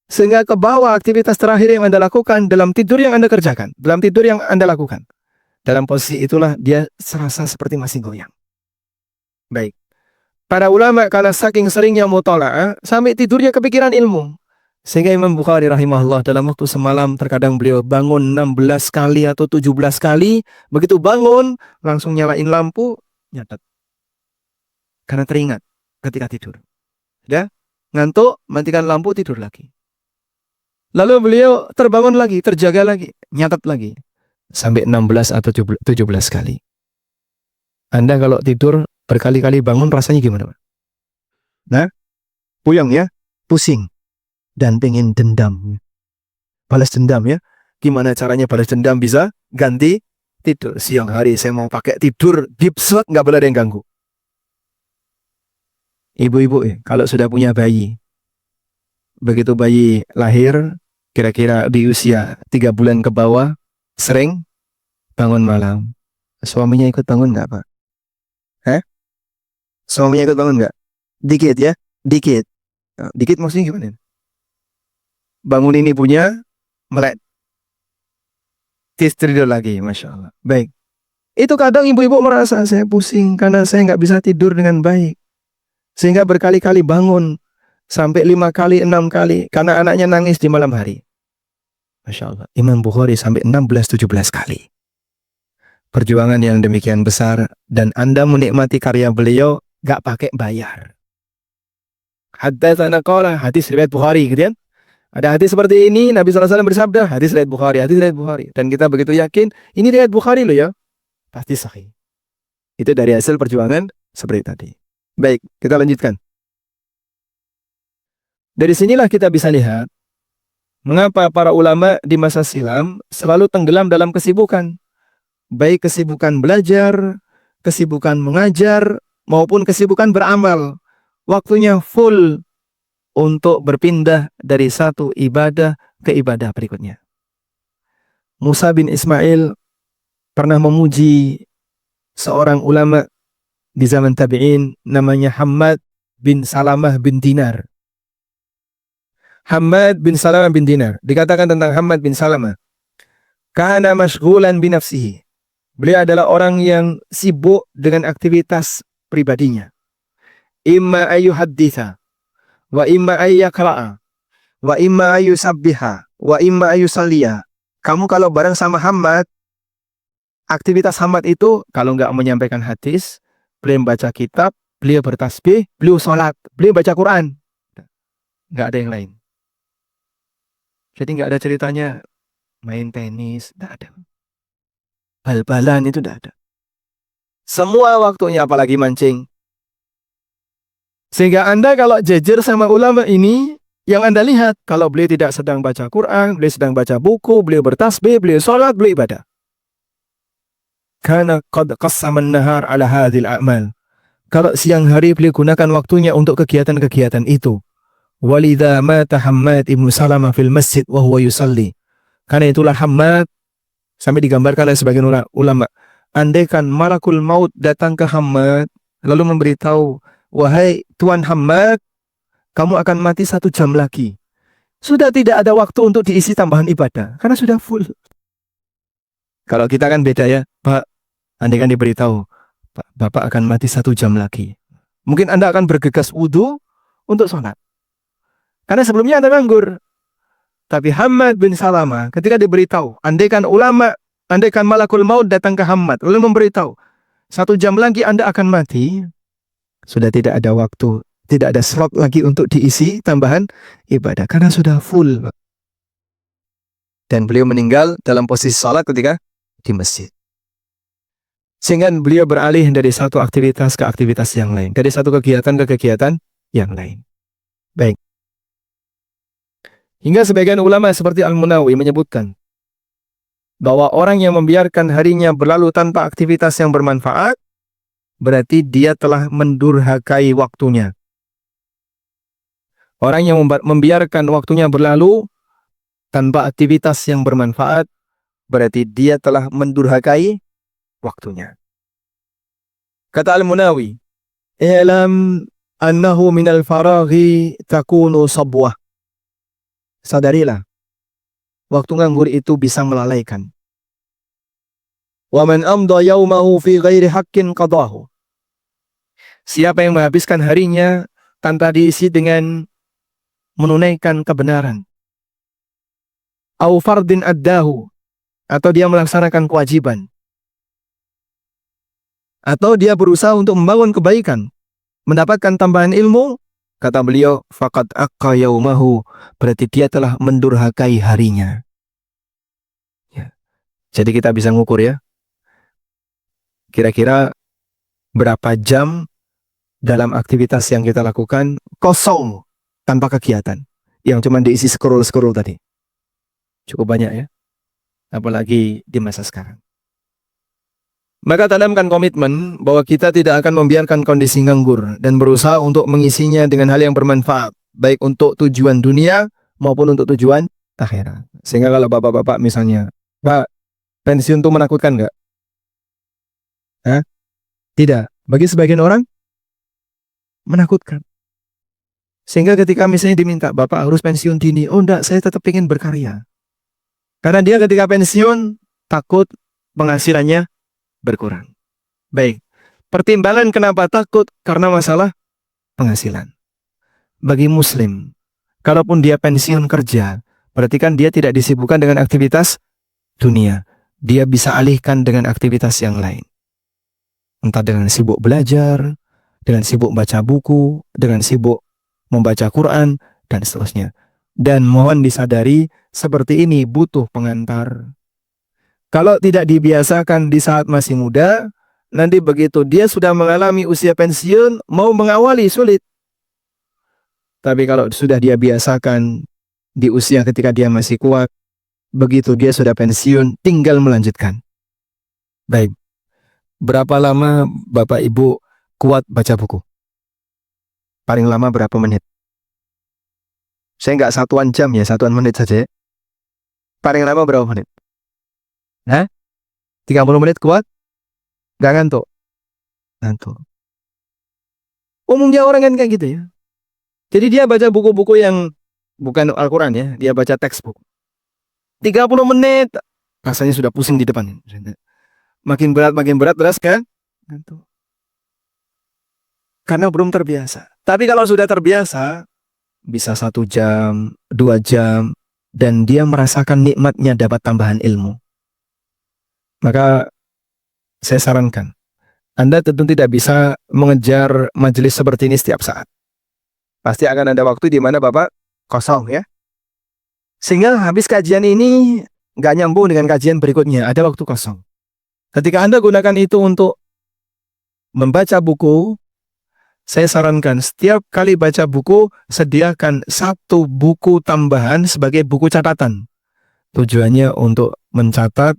Speaker 1: Sehingga ke bawah aktivitas terakhir yang Anda lakukan dalam tidur yang Anda kerjakan, dalam tidur yang Anda lakukan. Dalam posisi itulah dia serasa seperti masih goyang. Baik. Para ulama karena saking seringnya mutola'ah, sampai tidurnya kepikiran ilmu. Sehingga Imam Bukhari rahimahullah dalam waktu semalam terkadang beliau bangun 16 kali atau 17 kali. Begitu bangun, langsung nyalain lampu, nyatet. Karena teringat ketika tidur. Ya, ngantuk, matikan lampu, tidur lagi. Lalu beliau terbangun lagi, terjaga lagi, nyatet lagi. Sampai 16 atau 17 kali. Anda kalau tidur berkali-kali bangun rasanya gimana, Pak? Nah, puyeng ya, pusing. Dan pengen dendam. Balas dendam ya. Gimana caranya balas dendam bisa ganti tidur. Siang hari saya mau pakai tidur deep sleep, nggak boleh ada yang ganggu. Ibu-ibu kalau sudah punya bayi, begitu bayi lahir, kira-kira di usia 3 bulan ke bawah, sering bangun malam. Suaminya ikut bangun nggak, Pak? Suaminya ikut bangun nggak? Dikit ya, dikit. Dikit maksudnya gimana? Bangun ini punya, melek. Tidur lagi, Masya Allah. Baik. Itu kadang ibu-ibu merasa saya pusing karena saya nggak bisa tidur dengan baik. Sehingga berkali-kali bangun. Sampai 5 kali, 6 kali. Karena anaknya nangis di malam hari. Masya Allah. Imam Bukhari sampai 16-17 kali. Perjuangan yang demikian besar. Dan Anda menikmati karya beliau nggak pakai bayar. Haddatsana qala, hadis riwayat Bukhari, gitu kan? Ada hadis seperti ini, Nabi SAW bersabda, hadis riwayat Bukhari, hadis riwayat Bukhari. Dan kita begitu yakin, ini riwayat Bukhari loh ya. Pasti sahih. Itu dari hasil perjuangan seperti tadi. Baik, kita lanjutkan. Dari sinilah kita bisa lihat, mengapa para ulama di masa silam selalu tenggelam dalam kesibukan. Baik kesibukan belajar, kesibukan mengajar, maupun kesibukan beramal. Waktunya full untuk berpindah dari satu ibadah ke ibadah berikutnya. Musa bin Ismail pernah memuji seorang ulama di zaman tabi'in namanya Hammad bin Salamah bin Dinar. Hammad bin Salamah bin Dinar. Dikatakan tentang Hammad bin Salamah, kana mashghulan bi nafsihi. Beliau adalah orang yang sibuk dengan aktivitas pribadinya. Imma ayyuhadditha, wa imma ayyaqra'a, wa imma ayyusabbiha, wa imma ayyusalliya. Kamu kalau bareng sama Hammad, aktivitas Hammad itu kalau nggak menyampaikan hadis, beliau membaca kitab, beliau bertasbih, beliau sholat, beliau baca Quran. Nggak ada yang lain. Jadi nggak ada ceritanya main tenis, nggak ada. Bal-balan itu nggak ada. Semua waktunya apalagi mancing. Sehingga Anda kalau jejer sama ulama ini, yang Anda lihat, kalau beliau tidak sedang baca Quran, beliau sedang baca buku, beliau bertasbih, beliau sholat, beliau ibadah. Karena qad qassaman nahar ala hadhil a'mal. Kalau siang hari beliau gunakan waktunya untuk kegiatan-kegiatan itu. Walidha mata Hammad ibn Salamah fil masjid wa huwa yusalli. Karena itulah Hammad, sampai digambarkan oleh sebagian ulama, andaikan malakul maut datang ke Hammad, lalu memberitahu, wahai Tuan Hammad, kamu akan mati 1 jam lagi. Sudah tidak ada waktu untuk diisi tambahan ibadah, karena sudah full. Kalau kita kan beda ya, Pak, andaikan diberitahu, Pak, Bapak akan mati 1 jam lagi. Mungkin Anda akan bergegas wudhu untuk sholat. Karena sebelumnya Anda nganggur. Tapi Hammad bin Salamah ketika diberitahu, andaikan malakul maut datang ke Hammad, lalu memberitahu, 1 jam lagi Anda akan mati, sudah tidak ada waktu, tidak ada slot lagi untuk diisi tambahan ibadah, karena sudah full. Dan beliau meninggal dalam posisi sholat ketika di masjid. Sehingga beliau beralih dari satu aktivitas ke aktivitas yang lain, dari satu kegiatan ke kegiatan yang lain. Baik. Hingga sebagian ulama seperti Al-Munawi menyebutkan bahwa orang yang membiarkan harinya berlalu tanpa aktivitas yang bermanfaat, berarti dia telah mendurhakai waktunya. Orang yang membiarkan waktunya berlalu tanpa aktivitas yang bermanfaat, berarti dia telah mendurhakai waktunya. Kata Al-Munawi, "I'lam annahu minal faraghi takunu sabwah." Sadarilah, waktu nganggur itu bisa melalaikan. Wa man amda yaumahu fi ghairi haqqin qadahu. Siapa yang menghabiskan harinya tanpa diisi dengan menunaikan kebenaran. Au fardin addahu, atau dia melaksanakan kewajiban. Atau dia berusaha untuk membangun kebaikan, mendapatkan tambahan ilmu, kata beliau, faqad aqqa yaumahu, berarti dia telah mendurhakai harinya. Ya. Jadi kita bisa ngukur ya, kira-kira berapa jam dalam aktivitas yang kita lakukan kosong tanpa kegiatan, yang cuma diisi scroll-scroll tadi. Cukup banyak ya, apalagi di masa sekarang. Maka tanamkan komitmen bahwa kita tidak akan membiarkan kondisi nganggur dan berusaha untuk mengisinya dengan hal yang bermanfaat, baik untuk tujuan dunia maupun untuk tujuan akhirat. Sehingga kalau bapak-bapak misalnya, Pak, pensiun itu menakutkan nggak? Hah? Tidak. Bagi sebagian orang, menakutkan. Sehingga ketika misalnya diminta, Bapak harus pensiun dini. Oh enggak, saya tetap ingin berkarya. Karena dia ketika pensiun, takut penghasilannya berkurang. Baik, pertimbangan kenapa takut, karena masalah penghasilan. Bagi muslim, kalaupun dia pensiun kerja, berarti kan dia tidak disibukkan dengan aktivitas dunia. Dia bisa alihkan dengan aktivitas yang lain. Entah dengan sibuk belajar, dengan sibuk baca buku, dengan sibuk membaca Quran, dan seterusnya. Dan mohon disadari, seperti ini butuh pengantar. Kalau tidak dibiasakan di saat masih muda, nanti begitu dia sudah mengalami usia pensiun, mau mengawali sulit. Tapi kalau sudah dia biasakan di usia ketika dia masih kuat, begitu dia sudah pensiun, tinggal melanjutkan. Baik, berapa lama Bapak Ibu kuat baca buku? Paling lama berapa menit? Saya nggak satuan jam ya, satuan menit saja. Paling lama berapa menit? Hah? 30 menit kuat? Nggak ngantuk? Ngantuk. Umumnya orang kan kayak gitu ya. Jadi dia baca buku-buku yang bukan Al-Quran ya, dia baca textbook. 30 menit, rasanya sudah pusing di depan. Makin berat terus kan? Ngantuk. Karena belum terbiasa. Tapi kalau sudah terbiasa, bisa 1 jam, 2 jam, dan dia merasakan nikmatnya dapat tambahan ilmu. Maka saya sarankan, Anda tentu tidak bisa mengejar majelis seperti ini setiap saat. Pasti akan ada waktu di mana Bapak kosong ya. Sehingga habis kajian ini nggak nyambung dengan kajian berikutnya, ada waktu kosong. Ketika Anda gunakan itu untuk membaca buku, saya sarankan setiap kali baca buku, sediakan 1 buku tambahan sebagai buku catatan. Tujuannya untuk mencatat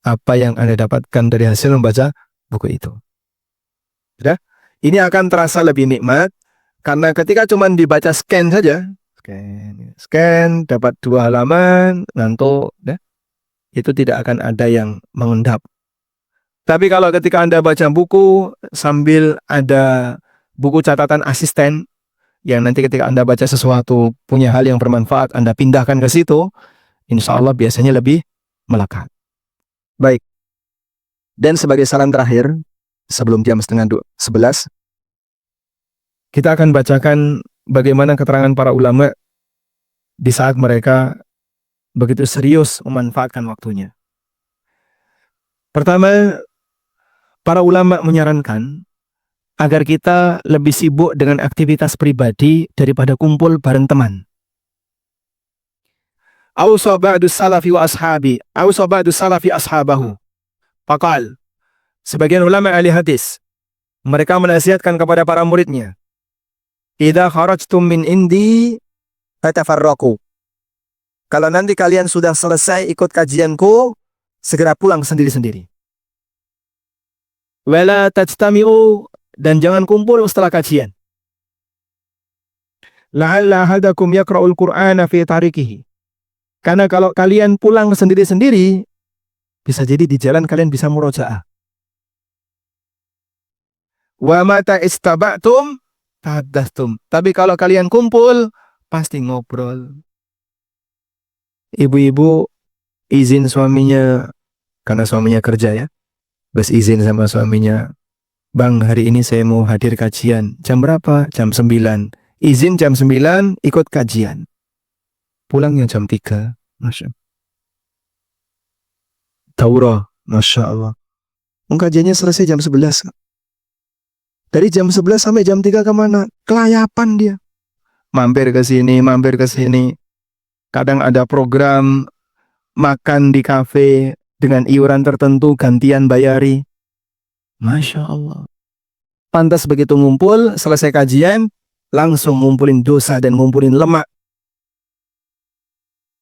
Speaker 1: apa yang Anda dapatkan dari hasil membaca buku itu. Sudah? Ini akan terasa lebih nikmat, karena ketika cuma dibaca scan saja, scan, dapat 2 halaman, ngantuk, itu tidak akan ada yang mengendap. Tapi kalau ketika Anda baca buku, sambil ada buku catatan asisten, yang nanti ketika Anda baca sesuatu, punya hal yang bermanfaat, Anda pindahkan ke situ, insya Allah biasanya lebih melekat. Baik. Dan sebagai saran terakhir, sebelum jam 10:30, kita akan bacakan bagaimana keterangan para ulama di saat mereka begitu serius memanfaatkan waktunya. Pertama, para ulama menyarankan agar kita lebih sibuk dengan aktivitas pribadi daripada kumpul bareng teman. Awsa ba'du salafi wa ashabi, awsa ba'du salafi ashabahu. Faqal, sebagian ulama ahli hadis, mereka menasihatkan kepada para muridnya, idza kharajtum min indi fatafarraqu. Kalau nanti kalian sudah selesai ikut kajianku, segera pulang sendiri-sendiri. Wala tajtami'u, dan jangan kumpul setelah kajian. La'alla ahadakum yaqra'ul Qur'ana fi tariqihi. Karena kalau kalian pulang sendiri-sendiri, bisa jadi di jalan kalian bisa murojaah. Wa mata istaba'tum tahaddatstum. Tapi kalau kalian kumpul, pasti ngobrol. Ibu-ibu izin suaminya, karena suaminya kerja ya, bes izin sama suaminya, Bang, hari ini saya mau hadir kajian. Jam berapa? Jam 9. Izin jam 9, ikut kajian. Pulangnya jam 3. Masya Allah. Daurah. Masya Allah. Kajiannya selesai jam 11. Dari jam 11 sampai jam 3 kemana? Kelayapan dia. Mampir ke sini, mampir ke sini. Kadang ada program makan di kafe dengan iuran tertentu, gantian bayari. Masya Allah. Pantas begitu ngumpul, selesai kajian, langsung ngumpulin dosa dan ngumpulin lemak.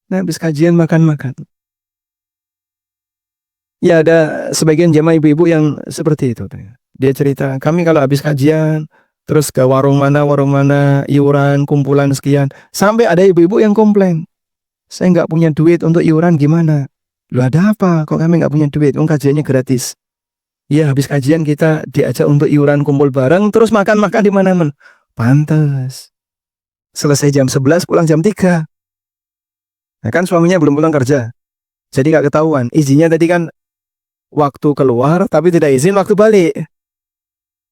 Speaker 1: Nah, habis kajian makan-makan. Ya, ada sebagian jamaah ibu-ibu yang seperti itu. Dia cerita, kami kalau habis kajian, terus ke warung mana, iuran, kumpulan sekian. Sampai ada ibu-ibu yang komplain. Saya nggak punya duit untuk iuran, gimana? Lu ada apa? Kok kami nggak punya duit? Kajiannya gratis. Ya, habis kajian kita diajak untuk iuran kumpul bareng, terus makan-makan di mana-mana. Pantes. Selesai jam 11, pulang jam 3. Nah, kan suaminya belum pulang kerja. Jadi nggak ketahuan. Izinnya tadi kan waktu keluar, tapi tidak izin waktu balik.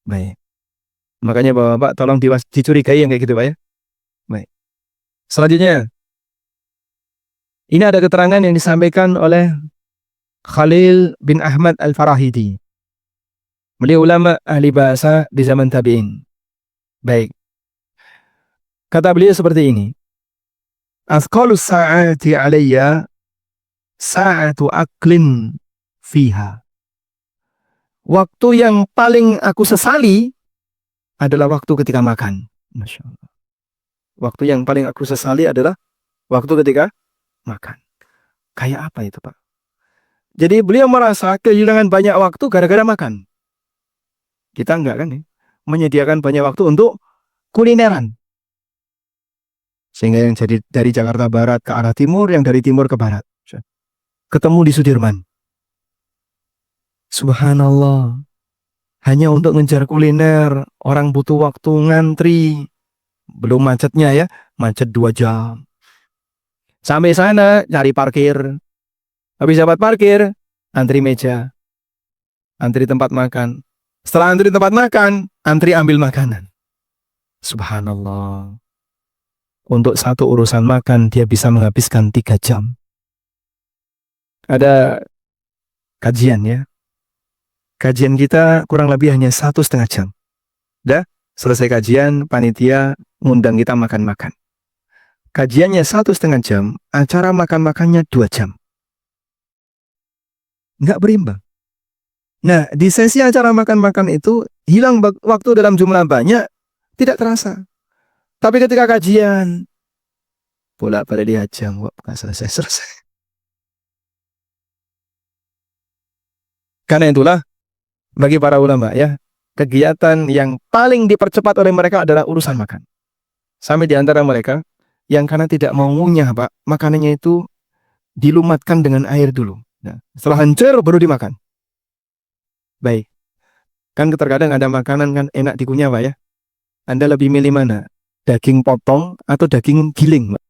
Speaker 1: Baik. Makanya Bapak tolong dicurigai yang kayak gitu Pak ya. Baik. Selanjutnya. Ini ada keterangan yang disampaikan oleh Khalil bin Ahmad Al-Farahidi. Beliau ulama ahli bahasa di zaman tabi'in. Baik. Kata beliau seperti ini. Asqalus sa'ati alayya sa'atu aklin fiha. Waktu yang paling aku sesali adalah waktu ketika makan. Masya Allah. Waktu yang paling aku sesali adalah waktu ketika makan. Kayak apa itu Pak? Jadi beliau merasa kehilangan banyak waktu gara-gara makan. Kita enggak kan ya? Menyediakan banyak waktu untuk kulineran. Sehingga yang jadi dari Jakarta Barat ke arah timur, yang dari timur ke barat. Ketemu di Sudirman. Subhanallah. Hanya untuk ngejar kuliner, orang butuh waktu ngantri. Belum macetnya ya, macet 2 jam. Sampai sana cari parkir. Habis dapat parkir, antri meja. Antri tempat makan. Setelah antri tempat makan, antri ambil makanan. Subhanallah. Untuk satu urusan makan, dia bisa menghabiskan 3 jam. Ada kajian ya. Kajian kita kurang lebih hanya 1,5 jam. Dah, selesai kajian, panitia ngundang kita makan-makan. Kajiannya 1,5 jam, acara makan-makannya 2 jam. Nggak berimbang. Nah, di sesi acara makan-makan itu, hilang waktu dalam jumlah banyak, tidak terasa. Tapi ketika kajian, bolak-balik lihat jam, nggak selesai. Karena itulah, bagi para ulama ya, kegiatan yang paling dipercepat oleh mereka adalah urusan makan. Sampai di antara mereka, yang karena tidak mau ngunyah Pak, makanannya itu dilumatkan dengan air dulu. Nah, setelah hancur baru dimakan. Baik. Kan terkadang ada makanan kan enak dikunyah Pak ya. Anda lebih milih mana? Daging potong atau daging giling Pak?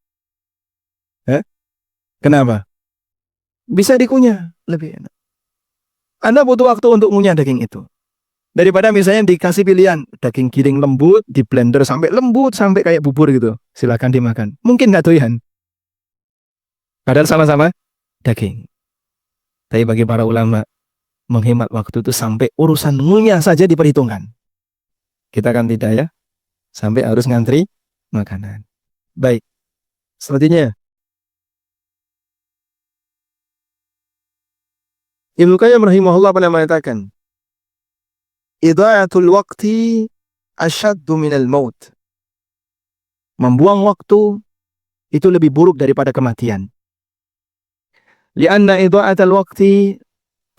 Speaker 1: Kenapa? Bisa dikunyah, lebih enak. Anda butuh waktu untuk ngunyah daging itu. Daripada misalnya dikasih pilihan, daging giling lembut, di blender sampai lembut, sampai kayak bubur gitu. Silakan dimakan. Mungkin nggak doyan. Padahal sama-sama daging. Tapi bagi para ulama, menghemat waktu itu sampai urusan ngunyah saja diperhitungkan. Kita kan tidak ya. Sampai harus ngantri makanan. Baik. Selanjutnya. Ibnu Qayyim rahimahullah pernah mengatakan, idha'atul waqti asyaddu minal maut. Membuang waktu itu lebih buruk daripada kematian. Lianna idha'atul waqti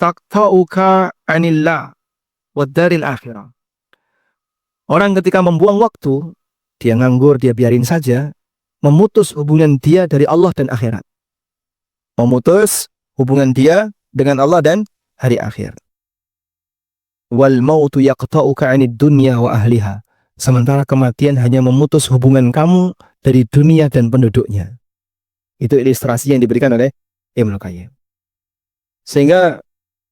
Speaker 1: taqta'uka 'anillah wad daril akhirah. Orang ketika membuang waktu, dia nganggur, dia biarin saja, memutus hubungan dia dari Allah dan akhirat. Memutus hubungan dia dengan Allah dan hari akhir. Wal mautu yaqta'uka 'anid dunya wa ahliha. Sementara kematian hanya memutus hubungan kamu dari dunia dan penduduknya. Itu ilustrasi yang diberikan oleh Ibnu Qayyim. Sehingga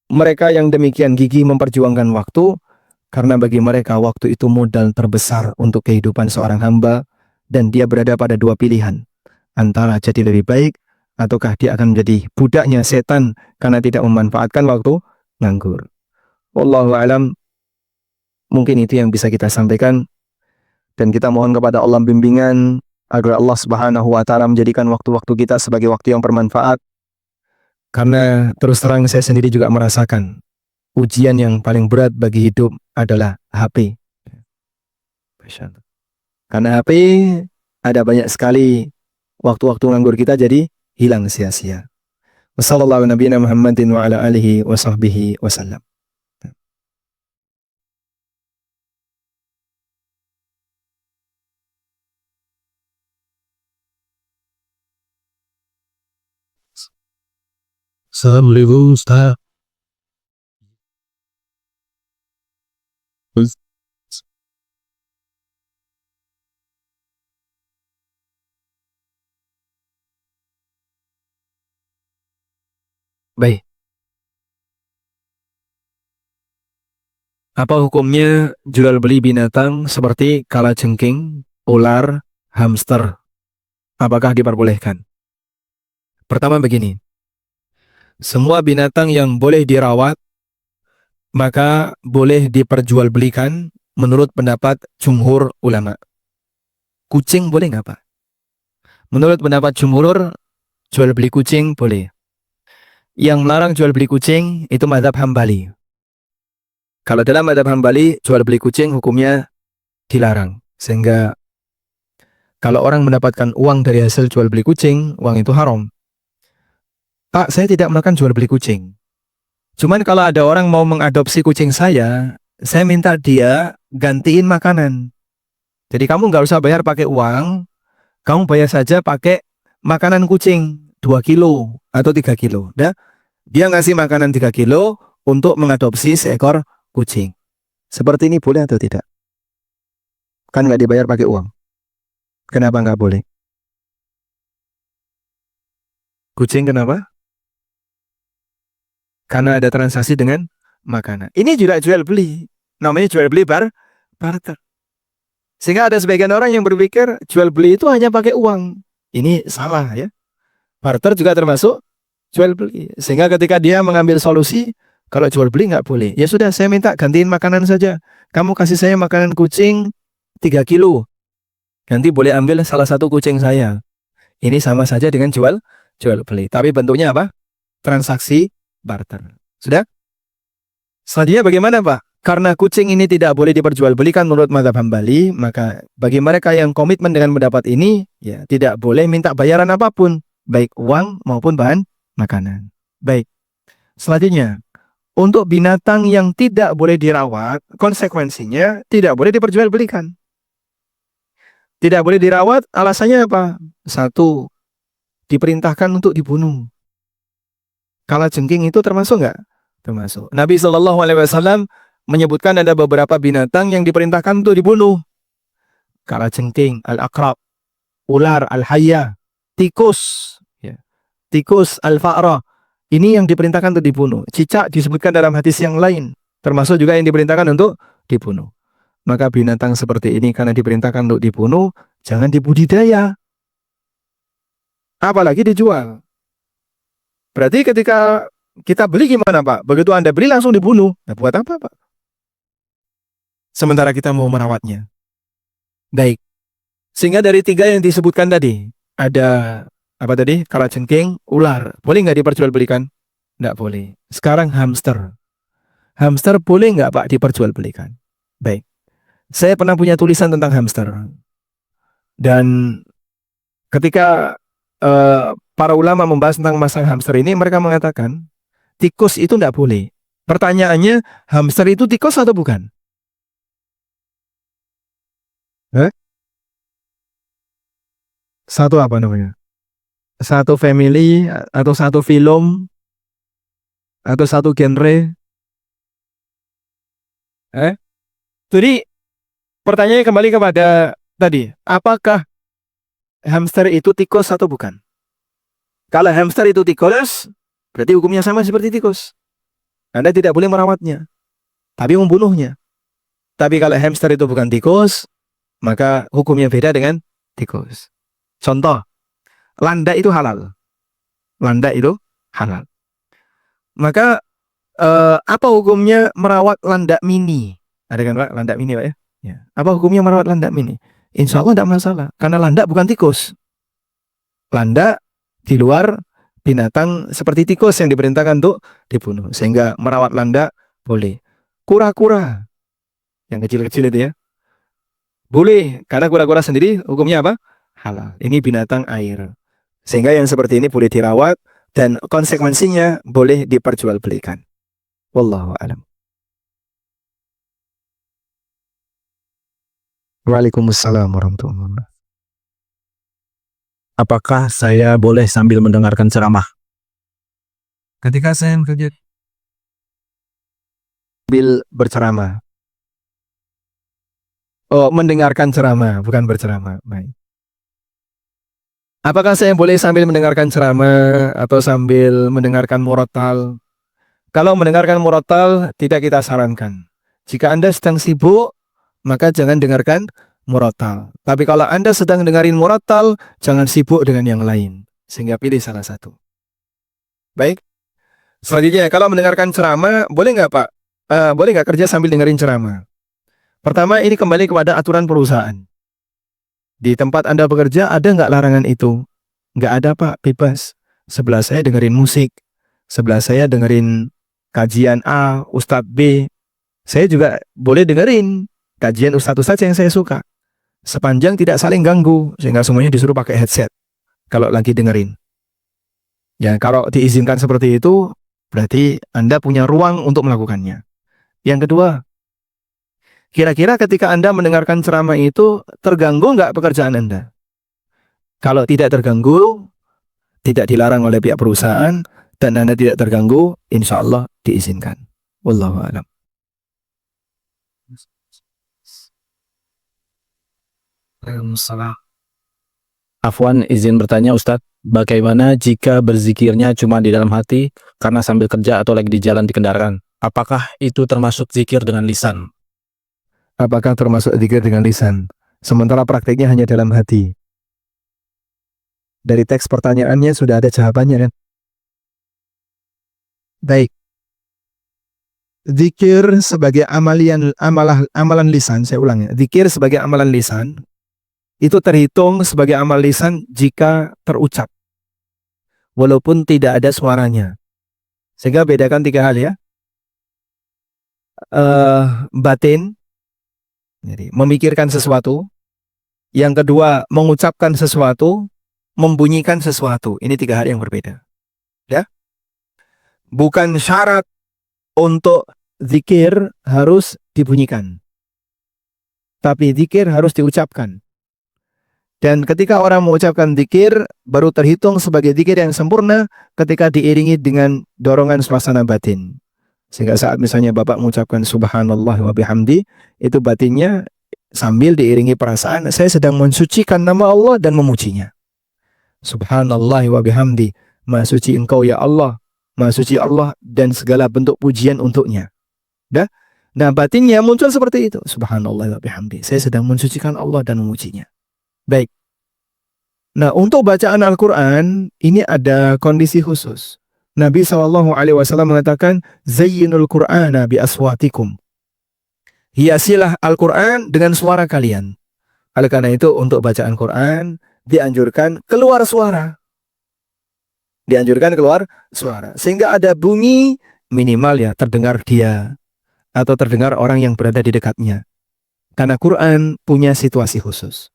Speaker 1: mereka yang demikian gigih memperjuangkan waktu, karena bagi mereka waktu itu modal terbesar untuk kehidupan seorang hamba, dan dia berada pada dua pilihan, antara jadi lebih baik ataukah dia akan menjadi budaknya setan karena tidak memanfaatkan waktu nganggur. Wallahu alam, mungkin itu yang bisa kita sampaikan, dan kita mohon kepada Allah bimbingan agar Allah Subhanahu wa taala menjadikan waktu-waktu kita sebagai waktu yang bermanfaat. Karena terus terang saya sendiri juga merasakan ujian yang paling berat bagi hidup adalah HP. Karena HP ada banyak sekali waktu-waktu nganggur kita jadi hilang sia-sia. Wassallallahu nabiyana Muhammadin wa ala alihi wa sahbihi wasallam.
Speaker 2: Assalamualaikum Ustaz.
Speaker 1: Baik. Apa hukumnya jual beli binatang seperti kalajengking, ular, hamster? Apakah diperbolehkan? Pertama begini, semua binatang yang boleh dirawat maka boleh diperjualbelikan menurut pendapat jumhur ulama. Kucing boleh nggak Pak? Menurut pendapat jumhur, jual beli kucing boleh. Yang melarang jual beli kucing itu mazhab Hambali. Kalau dalam mazhab Hambali, jual beli kucing hukumnya dilarang. Sehingga kalau orang mendapatkan uang dari hasil jual beli kucing, uang itu haram. Pak, saya tidak melakukan jual beli kucing. Cuman kalau ada orang mau mengadopsi kucing saya minta dia gantiin makanan. Jadi kamu nggak usah bayar pakai uang, kamu bayar saja pakai makanan kucing 2 kilo atau 3 kilo. Nah, dia ngasih makanan 3 kilo untuk mengadopsi seekor kucing. Seperti ini boleh atau tidak? Kan nggak dibayar pakai uang. Kenapa nggak boleh? Kucing kenapa? Karena ada transaksi dengan makanan. Ini juga jual beli. Namanya jual beli barter. Sehingga ada sebagian orang yang berpikir jual beli itu hanya pakai uang. Ini salah ya. Barter juga termasuk jual beli. Sehingga ketika dia mengambil solusi, kalau jual beli nggak boleh. Ya sudah, saya minta gantiin makanan saja. Kamu kasih saya makanan kucing 3 kilo. Nanti boleh ambil salah satu kucing saya. Ini sama saja dengan jual beli. Tapi bentuknya apa? Transaksi barter. Sudah? Selanjutnya bagaimana Pak? Karena kucing ini tidak boleh diperjualbelikan menurut mazhab Hambali, maka bagi mereka yang komitmen dengan pendapat ini, ya tidak boleh minta bayaran apapun, baik uang maupun bahan makanan. Baik. Selanjutnya, untuk binatang yang tidak boleh dirawat, konsekuensinya tidak boleh diperjualbelikan. Tidak boleh dirawat, alasannya apa? Satu, diperintahkan untuk dibunuh. Kalajengking itu termasuk nggak? Termasuk. Nabi SAW menyebutkan ada beberapa binatang yang diperintahkan untuk dibunuh. Kalajengking, al-aqrab, ular, al-hayya, tikus, ya. Tikus, al-fa'ra. Ini yang diperintahkan untuk dibunuh. Cicak disebutkan dalam hadis yang lain, termasuk juga yang diperintahkan untuk dibunuh. Maka binatang seperti ini karena diperintahkan untuk dibunuh, jangan dibudidaya. Apalagi dijual. Berarti ketika kita beli gimana Pak? Begitu Anda beli langsung dibunuh. Nah, buat apa Pak? Sementara kita mau merawatnya. Baik. Sehingga dari 3 yang disebutkan tadi, ada apa tadi? Kalajengking, ular. Boleh nggak diperjualbelikan? Nggak boleh. Sekarang hamster. Hamster boleh nggak Pak diperjualbelikan? Baik. Saya pernah punya tulisan tentang hamster. Dan ketika para ulama membahas tentang masalah hamster ini, mereka mengatakan tikus itu nggak boleh. Pertanyaannya, hamster itu tikus atau bukan? Satu apa namanya? Satu family atau satu film atau satu genre? Jadi pertanyaannya kembali kepada tadi, apakah hamster itu tikus atau bukan? Kalau hamster itu tikus, berarti hukumnya sama seperti tikus. Anda tidak boleh merawatnya, tapi membunuhnya. Tapi kalau hamster itu bukan tikus, maka hukumnya beda dengan tikus. Contoh, landak itu halal. Landak itu halal. Maka apa hukumnya merawat landak mini? Ada kan Pak, landak mini Pak ya? Ya. Apa hukumnya merawat landak mini? Insya Allah tidak masalah, karena landak bukan tikus. Landak di luar binatang seperti tikus yang diperintahkan untuk dibunuh. Sehingga merawat landak boleh. Kura-kura yang kecil-kecil itu ya, boleh, karena kura-kura sendiri hukumnya apa? Halal. Ini binatang air. Sehingga yang seperti ini boleh dirawat dan konsekuensinya boleh diperjualbelikan. Wallahu a'lam. Waalaikumsalam warahmatullahi wabarakatuh.
Speaker 2: Apakah saya boleh sambil mendengarkan ceramah?
Speaker 3: Ketika saya bekerja
Speaker 1: Sambil berceramah. Oh, mendengarkan ceramah, bukan berceramah. Baik. Apakah saya boleh sambil mendengarkan ceramah atau sambil mendengarkan murattal? Kalau mendengarkan murattal tidak kita sarankan. Jika Anda sedang sibuk, maka jangan dengarkan murattal. Tapi kalau Anda sedang dengarin murattal, jangan sibuk dengan yang lain. Sehingga pilih salah satu. Baik. Selanjutnya, kalau mendengarkan ceramah, boleh nggak Pak? Boleh nggak kerja sambil dengerin ceramah? Pertama, ini kembali kepada aturan perusahaan. Di tempat Anda bekerja, ada nggak larangan itu? Nggak ada Pak, bebas. Sebelah saya dengerin musik. Sebelah saya dengerin kajian A, Ustadz B. Saya juga boleh dengerin kajian ustadz-ustadz yang saya suka. Sepanjang tidak saling ganggu, sehingga semuanya disuruh pakai headset kalau lagi dengerin. Ya, kalau diizinkan seperti itu, berarti Anda punya ruang untuk melakukannya. Yang kedua, kira-kira ketika Anda mendengarkan ceramah itu, terganggu nggak pekerjaan Anda? Kalau tidak terganggu, tidak dilarang oleh pihak perusahaan, dan Anda tidak terganggu, insya Allah diizinkan. Wallahu a'lam.
Speaker 3: salah.
Speaker 2: Afwan, izin bertanya Ustadz, bagaimana jika berzikirnya cuma di dalam hati karena sambil kerja atau lagi di jalan di kendaraan? Apakah itu termasuk zikir dengan lisan?
Speaker 1: Apakah termasuk zikir dengan lisan? Sementara prakteknya hanya dalam hati. Dari teks pertanyaannya sudah ada jawabannya kan? Baik. Zikir sebagai amalan lisan, saya ulang ya. Zikir sebagai amalan lisan itu terhitung sebagai amal lisan jika terucap, walaupun tidak ada suaranya. Sehingga bedakan tiga hal ya. Batin, jadi memikirkan sesuatu. Yang kedua, mengucapkan sesuatu, membunyikan sesuatu. Ini tiga hal yang berbeda. Ya. Bukan syarat untuk zikir harus dibunyikan, tapi zikir harus diucapkan. Dan ketika orang mengucapkan zikir, baru terhitung sebagai zikir yang sempurna ketika diiringi dengan dorongan suasana batin. Sehingga saat misalnya Bapak mengucapkan subhanallah wa bihamdi, itu batinnya sambil diiringi perasaan, saya sedang mensucikan nama Allah dan memujinya. Subhanallah wa bihamdi, maha suci engkau ya Allah, maha suci Allah dan segala bentuk pujian untuknya. Dah? Nah, batinnya muncul seperti itu. Subhanallah wa bihamdi, saya sedang mensucikan Allah dan memujinya. Baik. Nah, untuk bacaan Al-Quran, ini ada kondisi khusus. Nabi SAW mengatakan, Zayyinul Qur'ana bi aswatikum. Hiasilah Al-Quran dengan suara kalian. Oleh karena itu, untuk bacaan Quran, dianjurkan keluar suara. Dianjurkan keluar suara. Sehingga ada bunyi minimal ya, terdengar dia. Atau terdengar orang yang berada di dekatnya. Karena Quran punya situasi khusus.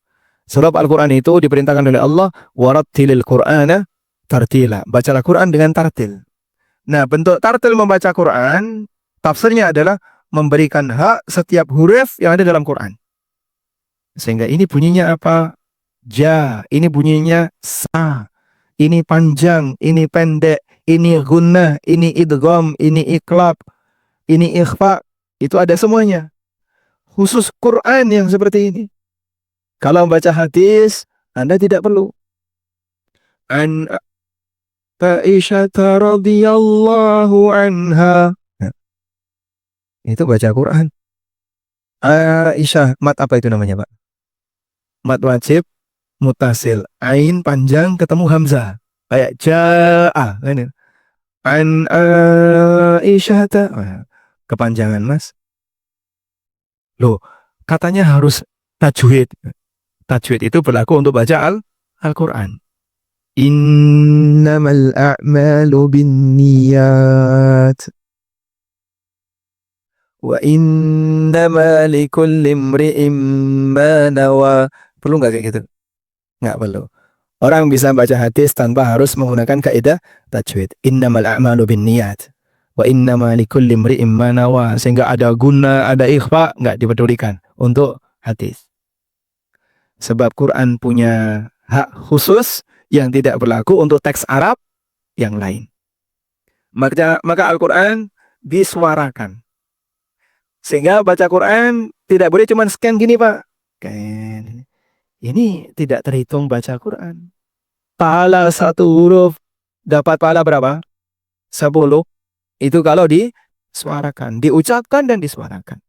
Speaker 1: Sebab Al-Quran itu diperintahkan oleh Allah, warattilil Qur'ana tartila. Bacalah Quran dengan tartil. Nah, bentuk tartil membaca Quran, tafsirnya adalah memberikan hak setiap huruf yang ada dalam Quran. Sehingga ini bunyinya apa? Ja, ini bunyinya sa, ini panjang, ini pendek, ini gunnah, ini idgham, ini iqlab, ini ikhfa. Itu ada semuanya. Khusus Quran yang seperti ini. Kalau membaca hadis, Anda tidak perlu. An Aisyah radhiyallahu anha. Nah, itu baca Quran. Aisyah, mat apa itu namanya, Pak? Mat wajib mutasil. Ain panjang ketemu hamzah. Kayak ja'a. Kan? An Aisyata. Kepanjangan mas. Loh, katanya harus tajwid. Tajwid itu berlaku untuk baca Al-Quran. Innamal a'malu binniyat. Wa innama likulli imri'im ma nawa. Perlu nggak kayak gitu? Nggak perlu. Orang bisa baca hadis tanpa harus menggunakan kaidah tajwid. Innamal a'malu binniyat. Wa innama likulli imri'im ma nawa. Sehingga ada guna, ada ikhfa, nggak dipedulikan untuk hadis. Sebab Quran punya hak khusus yang tidak berlaku untuk teks Arab yang lain. Maka Al-Quran disuarakan. Sehingga baca Quran tidak boleh cuma scan gini Pak. Scan. Ini tidak terhitung baca Quran. Pahala satu huruf dapat pahala berapa? 10. Itu kalau disuarakan, diucapkan dan disuarakan.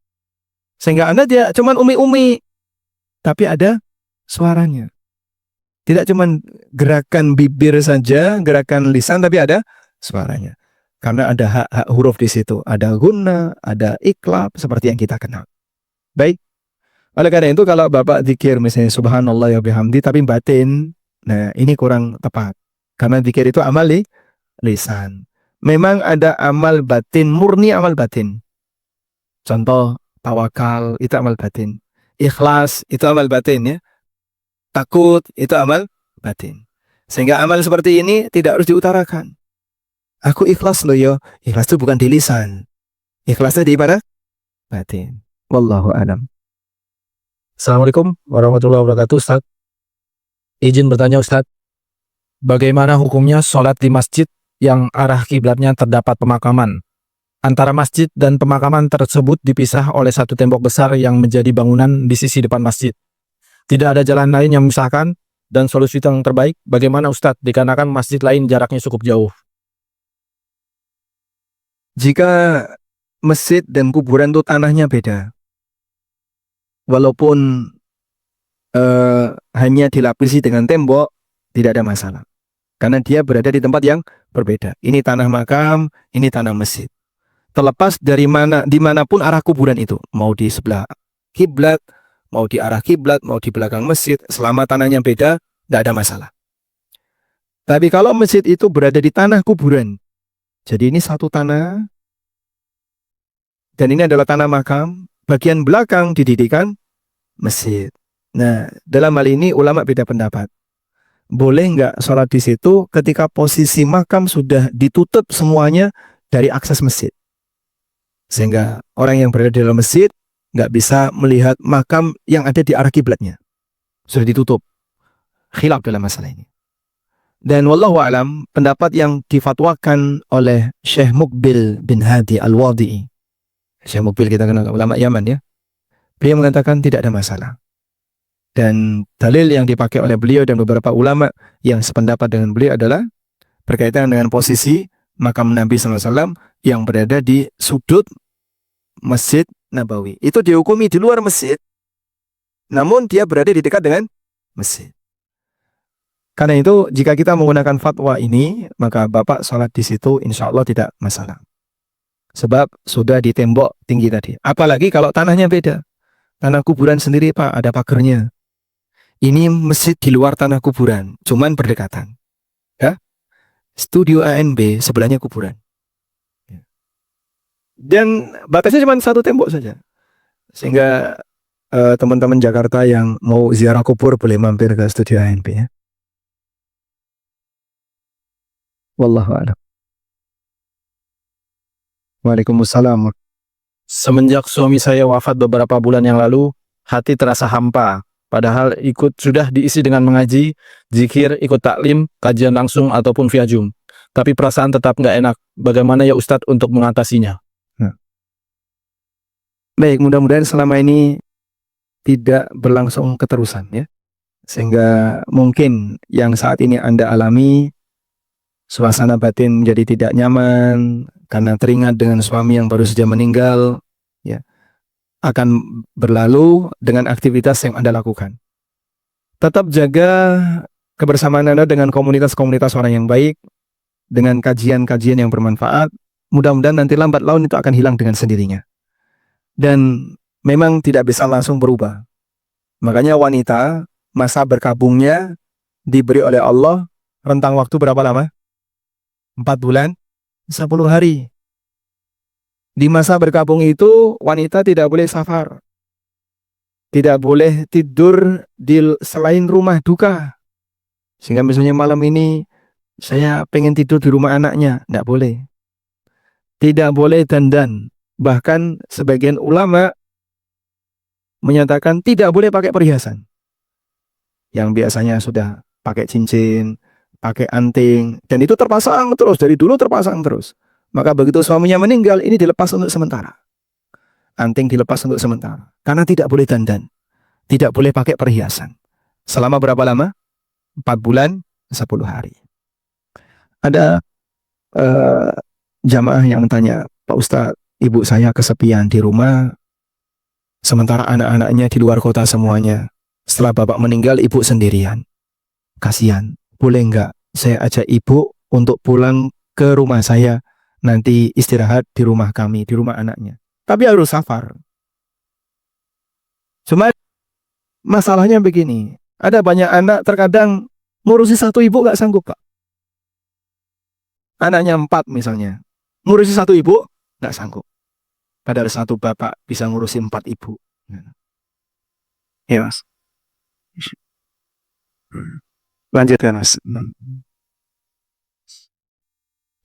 Speaker 1: Sehingga Anda tidak cuma umi-umi, tapi ada suaranya. Tidak cuma gerakan bibir saja, gerakan lisan, tapi ada suaranya. Karena ada hak huruf di situ. Ada guna, ada iklab, seperti yang kita kenal. Baik. Oleh karena itu, kalau Bapak zikir misalnya subhanallah ya bihamdi, tapi batin, nah ini kurang tepat. Karena zikir itu amal lisan. Memang ada amal batin, murni amal batin. Contoh, tawakal, itu amal batin. Ikhlas, itu amal batin ya. Takut, itu amal batin. Sehingga amal seperti ini tidak harus diutarakan. Aku ikhlas loh yo. Ikhlas itu bukan di lisan. Ikhlasnya di mana? Batin. Wallahu a'lam.
Speaker 2: Assalamualaikum warahmatullahi wabarakatuh, Ustaz. Izin bertanya, Ustaz. Bagaimana hukumnya sholat di masjid yang arah kiblatnya terdapat pemakaman? Antara masjid dan pemakaman tersebut dipisah oleh satu tembok besar yang menjadi bangunan di sisi depan masjid. Tidak ada jalan lain yang memisahkan, dan solusi yang terbaik bagaimana Ustadz dikarenakan masjid lain jaraknya cukup jauh.
Speaker 1: Jika masjid dan kuburan itu tanahnya beda, walaupun hanya dilapisi dengan tembok, tidak ada masalah. Karena dia berada di tempat yang berbeda. Ini tanah makam, ini tanah masjid. Terlepas dari dimanapun arah kuburan itu, mau di sebelah kiblat, mau di arah kiblat, mau di belakang masjid, selama tanahnya beda, tidak ada masalah. Tapi kalau masjid itu berada di tanah kuburan, jadi ini satu tanah, dan ini adalah tanah makam, bagian belakang didirikan masjid. Nah, dalam hal ini ulama beda pendapat. Boleh nggak sholat di situ ketika posisi makam sudah ditutup semuanya dari akses masjid? Sehingga orang yang berada di dalam masjid nggak bisa melihat makam yang ada di arah kiblatnya. Sudah ditutup. Khilaf dalam masalah ini. Dan wallahu a'lam, pendapat yang difatwakan oleh Syekh Muqbil bin Hadi Al-Wadi'i. Syekh Muqbil kita kenal ulama Yaman ya. Beliau mengatakan tidak ada masalah. Dan dalil yang dipakai oleh beliau dan beberapa ulama yang sependapat dengan beliau adalah berkaitan dengan posisi makam Nabi SAW yang berada di sudut Masjid Nabawi. Itu dihukumi di luar masjid, namun dia berada di dekat dengan masjid. Karena itu, jika kita menggunakan fatwa ini, maka Bapak sholat di situ insya Allah tidak masalah. Sebab sudah di tembok tinggi tadi. Apalagi kalau tanahnya beda. Tanah kuburan sendiri Pak, ada pagernya. Ini masjid di luar tanah kuburan, cuman berdekatan. Ya? Studio ANB sebelahnya kuburan. Dan batasnya cuma satu tembok saja. Sehingga teman-teman Jakarta yang mau ziarah kubur boleh mampir ke studio ANB ya. Wallahu a'lam. Waalaikumsalam.
Speaker 2: Semenjak suami saya wafat beberapa bulan yang lalu, hati terasa hampa. Padahal sudah diisi dengan mengaji, zikir, ikut taklim, kajian langsung ataupun via Zoom. Tapi perasaan tetap nggak enak. Bagaimana ya Ustadz untuk mengatasinya?
Speaker 1: Baik, mudah-mudahan selama ini tidak berlangsung keterusan ya. Sehingga mungkin yang saat ini Anda alami, suasana batin menjadi tidak nyaman karena teringat dengan suami yang baru saja meninggal, ya, akan berlalu dengan aktivitas yang Anda lakukan. Tetap jaga kebersamaan Anda dengan komunitas-komunitas orang yang baik, dengan kajian-kajian yang bermanfaat. Mudah-mudahan nanti lambat laun itu akan hilang dengan sendirinya. Dan memang tidak bisa langsung berubah. Makanya wanita, masa berkabungnya diberi oleh Allah rentang waktu berapa lama? 4 bulan, 10 hari. Di masa berkabung itu, wanita tidak boleh safar. Tidak boleh tidur di selain rumah duka. Sehingga misalnya malam ini, saya pengen tidur di rumah anaknya. Tidak boleh. Tidak boleh dandan. Bahkan sebagian ulama menyatakan tidak boleh pakai perhiasan. Yang biasanya sudah pakai cincin, pakai anting, dan itu terpasang terus, dari dulu terpasang terus. Maka begitu suaminya meninggal, ini dilepas untuk sementara. Anting dilepas untuk sementara. Karena tidak boleh dandan. Tidak boleh pakai perhiasan. Selama berapa lama? 4 bulan, 10 hari. Ada jamaah yang tanya, Pak Ustadz, ibu saya kesepian di rumah, sementara anak-anaknya di luar kota semuanya. Setelah bapak meninggal, ibu sendirian. Kasihan, boleh nggak saya ajak ibu untuk pulang ke rumah saya, nanti istirahat di rumah kami, di rumah anaknya. Tapi harus safar. Cuma masalahnya begini, ada banyak anak terkadang ngurusi satu ibu nggak sanggup, Pak. Anaknya 4 misalnya, ngurusi satu ibu nggak sanggup. Padahal satu bapak bisa ngurusi 4 ibu. Ya Mas. Lanjutkan Mas.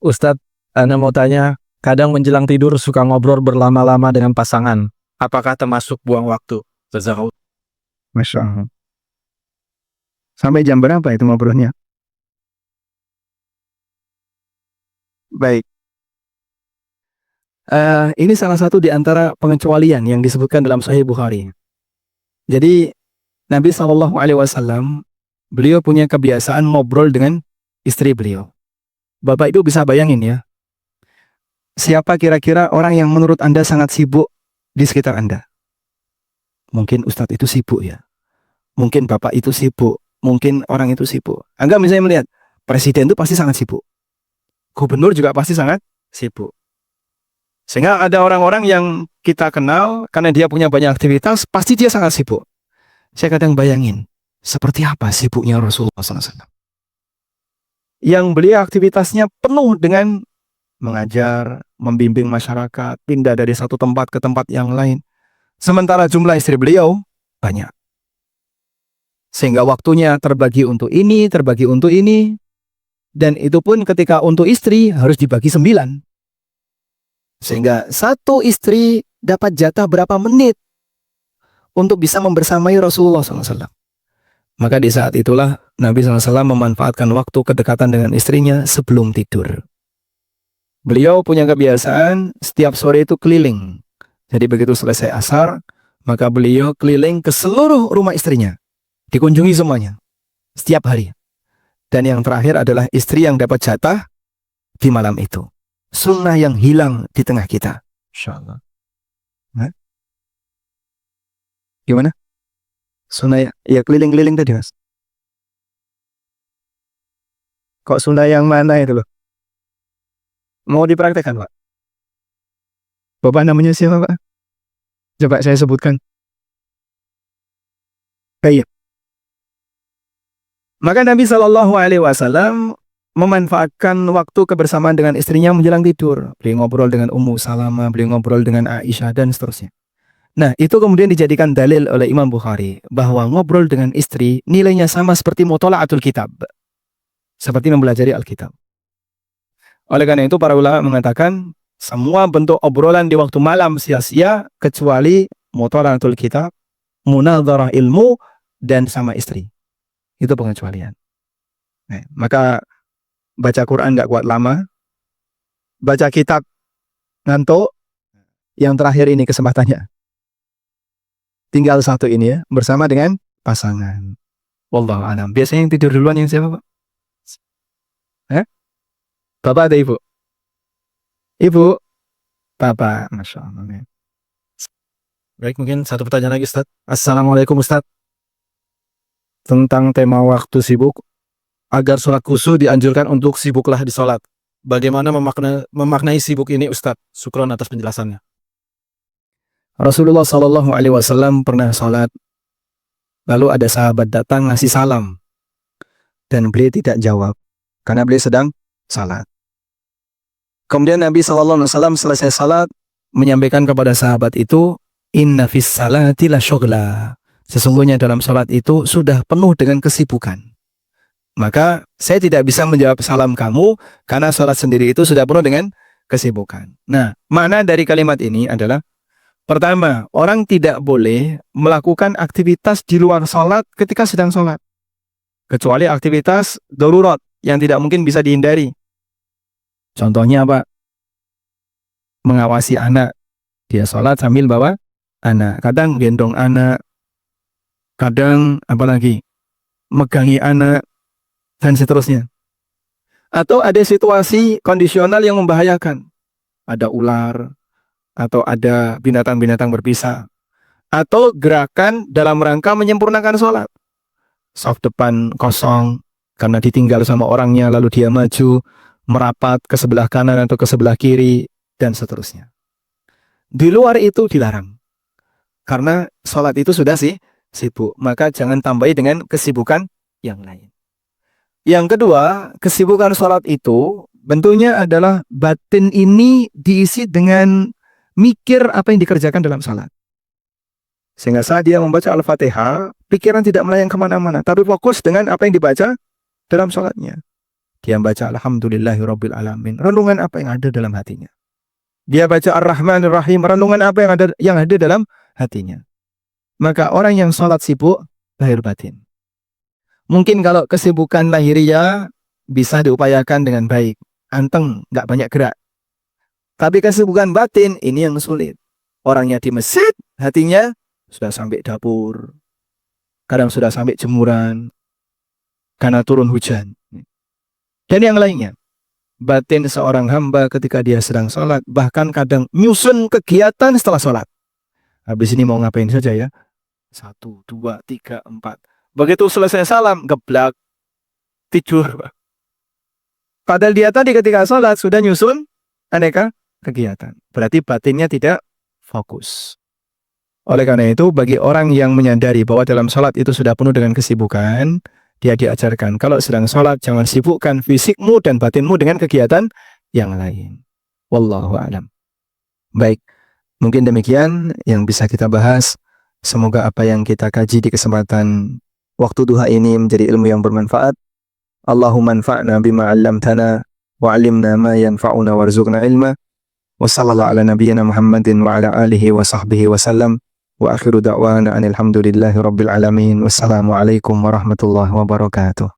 Speaker 2: Ustadz, Anda mau tanya, kadang menjelang tidur suka ngobrol berlama-lama dengan pasangan. Apakah termasuk buang waktu? Jazakallah.
Speaker 1: Masya Allah. Sampai jam berapa itu ngobrolnya? Baik. Ini salah satu di antara pengecualian yang disebutkan dalam Sahih Bukhari. Jadi Nabi SAW, beliau punya kebiasaan ngobrol dengan istri beliau. Bapak Ibu bisa bayangin ya, siapa kira-kira orang yang menurut Anda sangat sibuk di sekitar Anda? Mungkin Ustadz itu sibuk ya, mungkin Bapak itu sibuk, mungkin orang itu sibuk. Anda misalnya melihat, Presiden itu pasti sangat sibuk, Gubernur juga pasti sangat sibuk. Sehingga ada orang-orang yang kita kenal, karena dia punya banyak aktivitas, pasti dia sangat sibuk. Saya kadang bayangin, seperti apa sibuknya Rasulullah SAW. Yang beliau aktivitasnya penuh dengan mengajar, membimbing masyarakat, pindah dari satu tempat ke tempat yang lain. Sementara jumlah istri beliau banyak. Sehingga waktunya terbagi untuk ini, terbagi untuk ini. Dan itu pun ketika untuk istri harus dibagi 9. Sehingga satu istri dapat jatah berapa menit untuk bisa membersamai Rasulullah SAW. Maka di saat itulah Nabi SAW memanfaatkan waktu kedekatan dengan istrinya sebelum tidur. Beliau punya kebiasaan setiap sore itu keliling. Jadi begitu selesai asar, maka beliau keliling ke seluruh rumah istrinya. Dikunjungi semuanya. Setiap hari. Dan yang terakhir adalah istri yang dapat jatah di malam itu. Sunnah yang hilang di tengah kita. InsyaAllah. Gimana? Sunnah ya keliling-keliling tadi Mas. Kok sunnah yang mana itu loh? Mau dipraktekkan Pak? Bapak namanya siapa Pak? Coba saya sebutkan. Baik. Maka Nabi SAW memanfaatkan waktu kebersamaan dengan istrinya menjelang tidur. Beliau ngobrol dengan Ummu Salamah, beliau ngobrol dengan Aisyah dan seterusnya. Nah, itu kemudian dijadikan dalil oleh Imam Bukhari bahwa ngobrol dengan istri nilainya sama seperti mutola'atul kitab. Seperti mempelajari Alkitab. Oleh karena itu para ulama mengatakan semua bentuk obrolan di waktu malam sia-sia kecuali mutola'atul kitab, munadharah ilmu, dan sama istri. Itu pengecualian. Nah, maka baca Quran nggak kuat lama, baca kitab ngantuk, yang terakhir ini kesempatannya. Tinggal satu ini ya, bersama dengan pasangan. Wallahu a'lam. Biasanya yang tidur duluan yang siapa, Pak? Bapak atau Ibu? Ibu? Bapak, Masya Allah.
Speaker 2: Baik, mungkin satu pertanyaan lagi Ustadz. Assalamualaikum Ustadz. tentang tema waktu sibuk. Agar sholat khusyuk dianjurkan untuk sibuklah di sholat. Bagaimana memaknai sibuk ini Ustadz? Syukron atas penjelasannya.
Speaker 1: Rasulullah Shallallahu Alaihi Wasallam pernah sholat, lalu ada sahabat datang ngasih salam, dan beliau tidak jawab karena beliau sedang sholat. Kemudian Nabi Shallallahu Alaihi Wasallam selesai sholat menyampaikan kepada sahabat itu, Inna fis salati la syughla. Sesungguhnya dalam sholat itu sudah penuh dengan kesibukan. Maka saya tidak bisa menjawab salam kamu karena sholat sendiri itu sudah penuh dengan kesibukan. Nah, makna dari kalimat ini adalah, pertama, orang tidak boleh melakukan aktivitas di luar sholat ketika sedang sholat. Kecuali aktivitas darurat yang tidak mungkin bisa dihindari. Contohnya apa? Mengawasi anak. Dia sholat sambil bawa anak. Kadang gendong anak. Kadang apalagi megangi anak. Dan seterusnya. Atau ada situasi kondisional yang membahayakan. Ada ular. Atau ada binatang-binatang berpisah. Atau gerakan dalam rangka menyempurnakan sholat. Saf depan kosong karena ditinggal sama orangnya, lalu dia maju, merapat ke sebelah kanan atau ke sebelah kiri, dan seterusnya. Di luar itu dilarang. Karena sholat itu sudah sibuk. Maka jangan tambahi dengan kesibukan yang lain. Yang kedua, kesibukan sholat itu bentuknya adalah batin ini diisi dengan mikir apa yang dikerjakan dalam sholat. Sehingga saat dia membaca Al-Fatihah, pikiran tidak melayang kemana-mana, tapi fokus dengan apa yang dibaca dalam sholatnya. Dia membaca Alhamdulillahirabbil alamin, renungan apa yang ada dalam hatinya. Dia baca Ar-Rahmanir Rahim, renungan apa yang ada dalam hatinya. Maka orang yang sholat sibuk, lahir batin. Mungkin kalau kesibukan lahiriah bisa diupayakan dengan baik. Anteng, nggak banyak gerak. Tapi kesibukan batin, ini yang sulit. Orangnya di masjid, hatinya sudah sampai dapur. Kadang sudah sampai jemuran. Karena turun hujan. Dan yang lainnya. Batin seorang hamba ketika dia sedang sholat, bahkan kadang nyusun kegiatan setelah sholat. Habis ini mau ngapain saja ya? 1, 2, 3, 4. Begitu selesai salam, geblak, tidur. Padahal dia tadi ketika sholat sudah nyusun aneka kegiatan. Berarti batinnya tidak fokus. Oleh karena itu, bagi orang yang menyadari bahwa dalam sholat itu sudah penuh dengan kesibukan, dia diajarkan, kalau sedang sholat, jangan sibukkan fisikmu dan batinmu dengan kegiatan yang lain. Wallahu a'lam. Baik, mungkin demikian yang bisa kita bahas. Semoga apa yang kita kaji di kesempatan waktu duha ini menjadi ilmu yang bermanfaat. Allahumma anfa'na bima 'allamtana wa 'allimna ma yanfa'una warzuqna ilma. Wa sallallahu ala nabiyyina Muhammadin wa ala alihi wa sahbihi wa sallam. Wa akhiru da'wana anil hamdulillahi rabbil alamin. Wassalamu alaikum warahmatullahi wabarakatuh.